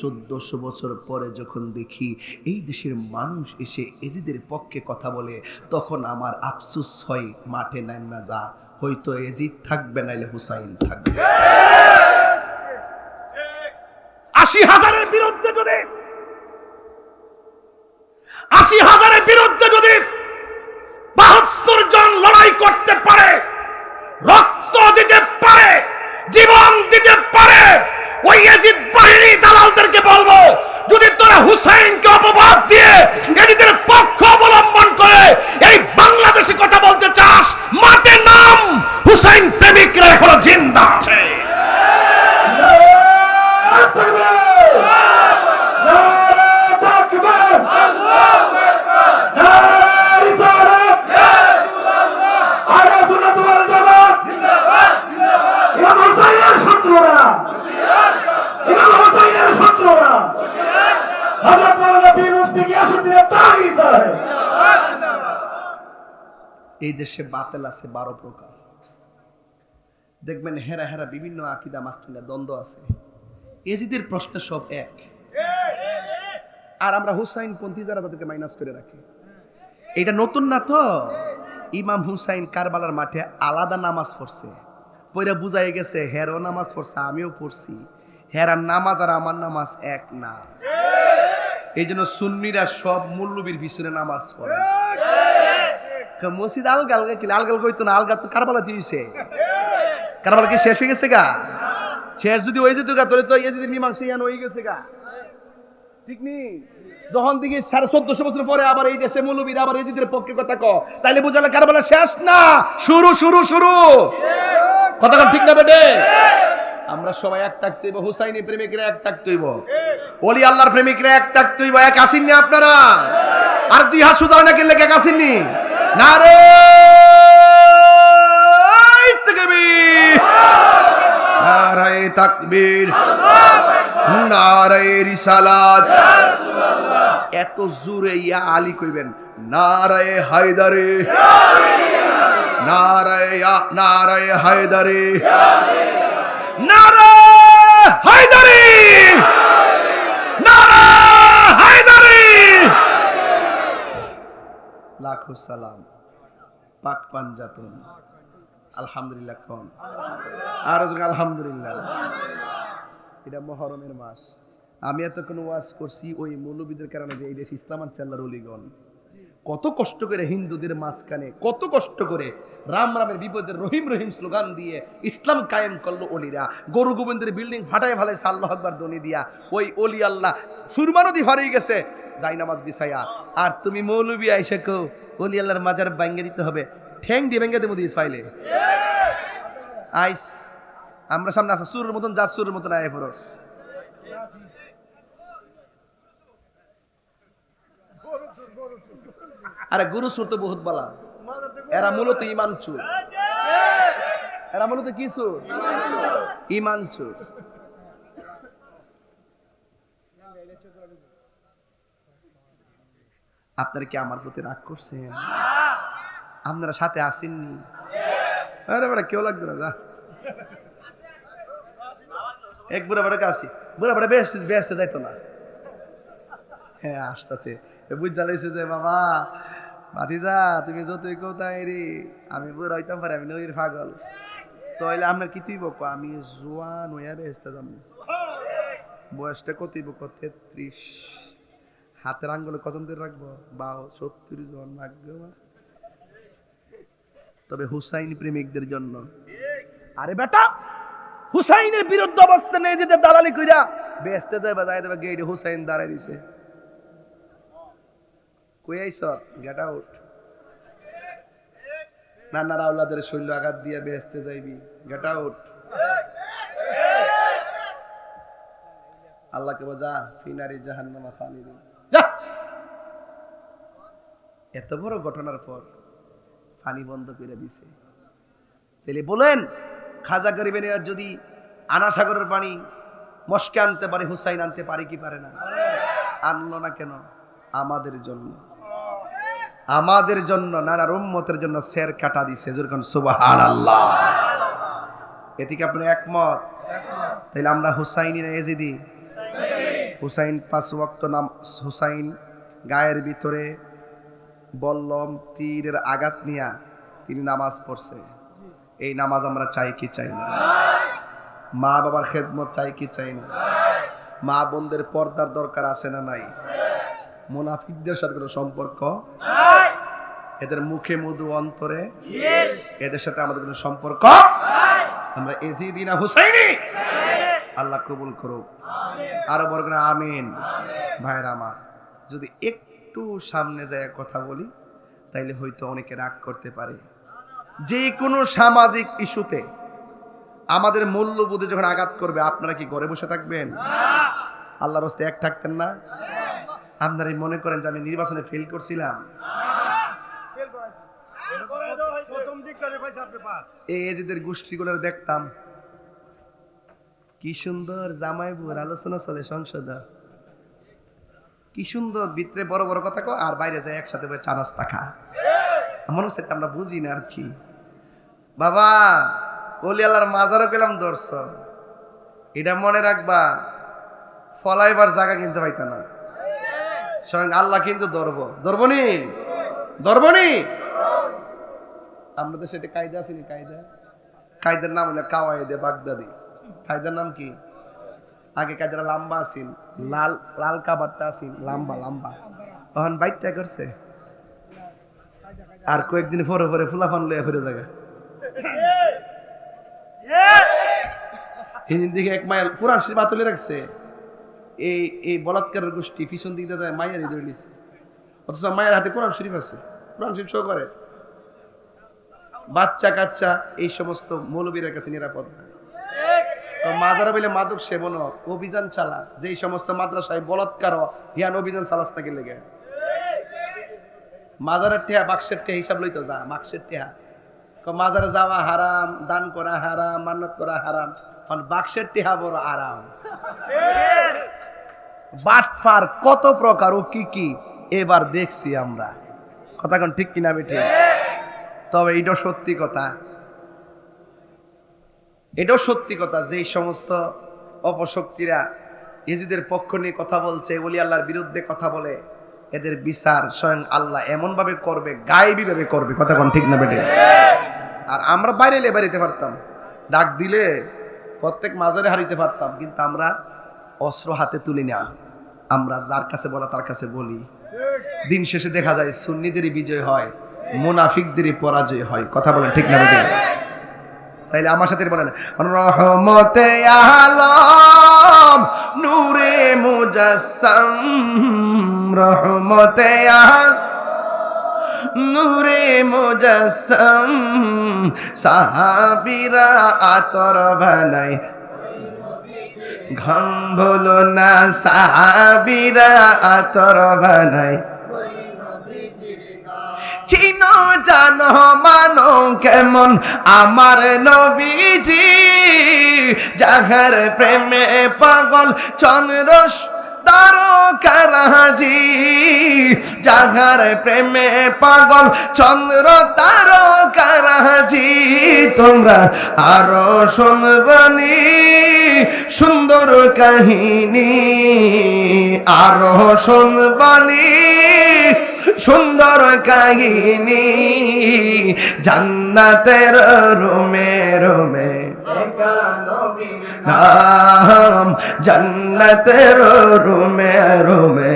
1400 বছর পরে যখন দেখি এই দেশের মানুষ এসে এজিদের পক্ষে কথা বলে তখন আমার আফসোস হয় মাঠে নামা যা হয়তো এজিদ থাকবে নাইলে হুসাইন থাকবে ৮০,০০০-এর বিরুদ্ধে যদি ৮০,০০০-এর বিরুদ্ধে যদি ৭২ জন লড়াই করতে পারে রক্ত দিতে পারে জীবন দিতে পারে ওই ইয়াজিদ বাহিনী দালালদেরকে বলবো যদি তোরা হুসাইনকে অপবাদ দিয়ে এদের পক্ষ অবলম্বন করে এই বাংলাদেশে কথা বলতে চাস মাঠে নাম হুসাইন প্রেমিকরা এখনো জিন্দা আছে এই দেশে বাতিল আছে 12 প্রকার দেখবেন হেরা হেরা বিভিন্ন আকীদা মাসলা দ্বন্দ্ব আছে এজিদের প্রশ্ন সব এক আর আমরা হুসাইন পন্থী যারা তাদেরকে মাইনাস করে রাখি এটা নতুন না তো ইমাম হুসাইন কারবালার মাঠে আলাদা নামাজ পড়ছে পয়রা বুঝাই গেছে হেরও নামাজ পড়ছে আমিও পড়ছি হেরার নামাজ আর আমার নামাজ এক না এই জন্য সুন্নিরা সব মুল্লবীর পিছনে নামাজ পড়ে মসজিদ আলগা আলগা কি আলগাল কইতো না আলগা তো কারবালা দিয়েছে কারবালা কি শেষ হয়ে গেছে গা শেষ যদি হয়ে যেত গা তাহলে তো ইয়াজিদের মীমাংসা ইয়ান হয়ে গেছে গা ঠিক নি? যখন দিকে 1450 বছর পরে আবার এই দেশে মৌলবীরা আবার এজিদের পক্ষে কথা ক, তাইলে বুঝালে কারবালা শেষ না, শুরু শুরু শুরু। কথা ঠিক না বেটে? আমরা সবাই এক থাকতে হইব, হুসাইনি প্রেমিকরা এক থাকতে হইব, ওলি আল্লাহর প্রেমিকরা এক থাকতে হইব। এক আসেননি আপনারা? আর দুই হাত সুদাও না গেলে এক আসেননি? নারে তাকবীর, নারে তাকবীর, নারে রিসালাত। এত জোরে ইয়া আলী কইবেন, নারে হায়দারে, নারে হায়দারে, নারে হায়দারে, নারে হায়দারে। লাখো সালাম, পাক পাঞ্জাতন। আলহামদুলিল্লাহ কোন আর আলহামদুলিল্লাহ। এটা মুহররমের মাস। আমি এতক্ষণ ওয়াজ করছি ওই মৌলবীদের কারণে যে এই দেশ ইসলাম আনছে আল্লাহর ওলিগণ কত কষ্ট করে হিন্দুদের মাঝখানে, কত কষ্ট করে রাম রামের বিপদে রহিম রহিম স্লোগান দিয়ে ইসলাম কায়েম করলো ওলিরা। গরু গোবিন্দের বিল্ডিং ফাটায় ফেলাইছে আল্লাহু আকবার ধ্বনি দিয়া। ওই ওলি আল্লাহ সুরমা নদী হারিয়ে গেছে যাই নামাজ বিছাইয়া। আর তুমি মৌলবী আইসা কো ওলি আল্লাহর মাজার ভাঙ্গে দিতে হবে, ঠ্যাং দিয়ে ভেঙ্গে দেবো দিস ফাইলে আইস। আমরা সামনে আসা সুরের মতন, যা সুরের মতন আয় ফরস। আরে গুরু সুর তো বহুত বালা, এরা মূলত ইমান চুর। এরা মূলত কি চুর? ইমান চুর। আপনারা কি আমার প্রতি রাগ করছেন? আপনারা সাথে আসেননি? আরে বেটা কেউ লাগবে না, যা এক বুড়া বেটাকে আসি, বুড়া বেটা বেসতে যাইতো না। হ্যাঁ আসতেছে, বুঝতে লাগছে যে বাবা ভাতিজা তুমি যতই কোথায় রে, আমি বুড়া হইতাম পারি, আমি নদীর পাগল। তাইলে আপনার কি তুই বক? আমি জোয়ান হইয়া বেসতে যাবো। বয়সটা কতই বক? 33। হাতের আঙ্গুলে কজন ধরে রাখবো? 70 জন রাখবো। তবে হুসাইন প্রেমিকদের জন্য। আরে বেটা হুসাইনের বিরুদ্ধে অবস্থান নিয়ে যেতে দালালি কইরা বেসতে যাবে, যাই দেবে গেটে হুসাইন দাঁড়ায় দিছে। কই আইছ? Get out. নানা রাউলাদের শৈল আঘাত দিয়ে বেসতে যাইবি, গেট আউট। আল্লাহকে বোঝা ফিনারি জাহান্নামা খালিদিন। এত বড় ঘটনার পর পানি বন্ধ করে দিছে। তাহলে বলেন খাজা গরিবের যদি আনা সাগরের পানি মস্কে আনতে পারে, হুসাইন আনতে পারে কি পারে না? আনলো না কেন? আমাদের জন্য, আমাদের জন্য, নানা উম্মতের জন্য সের কাটা দিছে। যেরকম সুবহানাল্লাহ। এতে কি আপনি একমত? তাইলে আমরা হুসাইনি না এজিদি? হুসাইন 5 ওয়াক্ত নাম। হুসাইন গায়ের ভিতরে বল্লম তীরের আঘাত নিয়া তিনি নামাজ পড়ছে। এই নামাজ আমরা চাই কি চাই না? মা বাবার খেদমত চাই কি চাই না? মা বোনদের পর্দার দরকার আছে না নাই? মুনাফিকদের সাথে কোনো সম্পর্ক, এদের মুখে মধু অন্তরে, এদের সাথে আমাদের কোনো সম্পর্ক। আমরা এজিদি না হুসাইনি? আল্লাহ কবুল করুক। আরো বড় করে আমিন। ভাইরা আমার, যদি একটু সামনে যায় কথা বলি তাইলে হয়তো অনেকে রাগ করতে পারে। যে কোনো সামাজিক ইস্যুতে আমাদের মূল্যবোধে যখন আঘাত করবে, আপনারা কি ঘরে বসে থাকবেন? আল্লাহর রাস্তায় এক থাকতেন না? আপনারা মনে করেন যে আমি নির্বাচনে ফেল করছিলাম? এই এজিদের গোষ্ঠীগুলোর দেখতাম কি সুন্দর জামাইবুর আলোচনা চলে সংসদে, কি সুন্দর ভিতরে বড় বড় কথা কয় আর বাইরে যায় একসাথে চা নাস্তা খা। মনে হচ্ছে আমরা বুঝি না আর কি। বাবা ওলি আল্লাহর মাজারও পেলাম দর্শ, এটা মনে রাখবা, ফলাইবার জায়গা কিনতে পাইতা না। স্বয়ং আল্লাহ কিন্তু ধরবনি। আমরা তো সেটা কায়দা আসেনি। কায়দার নাম হলো কাওয়াইদে বাগদাদি। কায়দার নাম কি? আগে কায়দারা লম্বা আসিল, লাল কাবারটা আসিল লম্বা। এখন বাইকটা করছে আর কয়েকদিন পরে ফুলাফান লইয়া ফিরে জায়গা। হিন্দির দিকে 1 মাইল কোরআন শরীফ তুলে রাখছে। এই বলাৎকারের গোষ্ঠী পিছন দিকে যায় মায়ের ধরে নিচ্ছে, অথচ মায়ের হাতে কোরআন শরীফ আছে, কোরআন শরীফ শো করে। বাচ্চা কাচ্চা এই সমস্ত মৌলবীর কাছে নিরাপদ না। মাজারা বলে মাদক সেবন অভিযান চালা, যে সমস্ত মাদ্রাসায় বলাৎকার হিয়ান অভিযান চালাস নাকি লেগে মাজারের টেহা বাক্সের টেহা হিসাব লইতো যা বাক্সের টেহা। মাজারে যাওয়া হারাম, দান করা হারাম, মান্নত করা হারাম, বাক্সের টেহা বড় আরাম। বাটফার কত প্রকার ও কি কি এবার দেখছি আমরা, কথা কোন ঠিক কিনা বেঠে? তবে এটাও সত্যি কথা, এটাও সত্যি কথা, যে সমস্ত অপশক্তিরা ইয়েজুদের পক্ষ নিয়ে কথা বলছে, ওলি আল্লাহর বিরুদ্ধে কথা বলে, এদের বিচার স্বয়ং আল্লাহ এমন ভাবে করবে, গায়েবী ভাবে করবে, কথা কোন ঠিক না বেঠে? আর আমরা বাইরে এলে বাড়িতে পারতাম, ডাক দিলে প্রত্যেক মাজারে হারিতে পারতাম, কিন্তু আমরা অস্ত্র হাতে তুলি না, আমরা যার কাছে বলা তার কাছে বলি। দিন শেষে দেখা যায় সুন্নিদেরই বিজয় হয়, মুনাফিকদেরই পরাজয় হয়, কথা বলেন ঠিক না বেঠে? তাইলে আমার সাথে বলেন, রহমতে আলম নূরে মুজাসসাম, রহমতে আলম নূরে মুজাসসাম, সাহাবীরা আতর বানায়, ঘাম বলো না, সাহাবীরা আতর বানায়, চিনো জানো মানো কেমন আমার নবীজি, যাহার প্রেমে পাগল চন্দ্র তারকারাজি, যাহার প্রেমে পাগল চন্দ্র তারকারাজি। তোমরা আরো শুনবানি সুন্দর কাহিনী, আরো শুনবানি সুন্দর কাহিনী, জান্নাতের রুমে রুমে নাম, জান্নাতের রুমে রুমে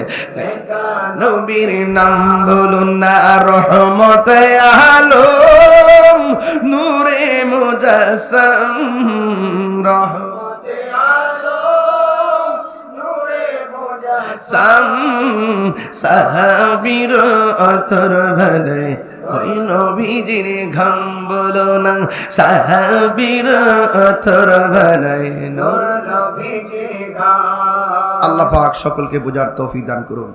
নবীর নাম বলুন না, রহমতে আলম নূরে মুজাসসাম, রহমতে আলম নূরে মুজাসসাম, সাহাবীর অতর বানায়, ওই নবীজির ঘাম বলো না, সাহাবীর অতর বানায়, নূর নবীজির ঘাম। আল্লাহ পাক সকলকে বুঝার তৌফিক দান করুন।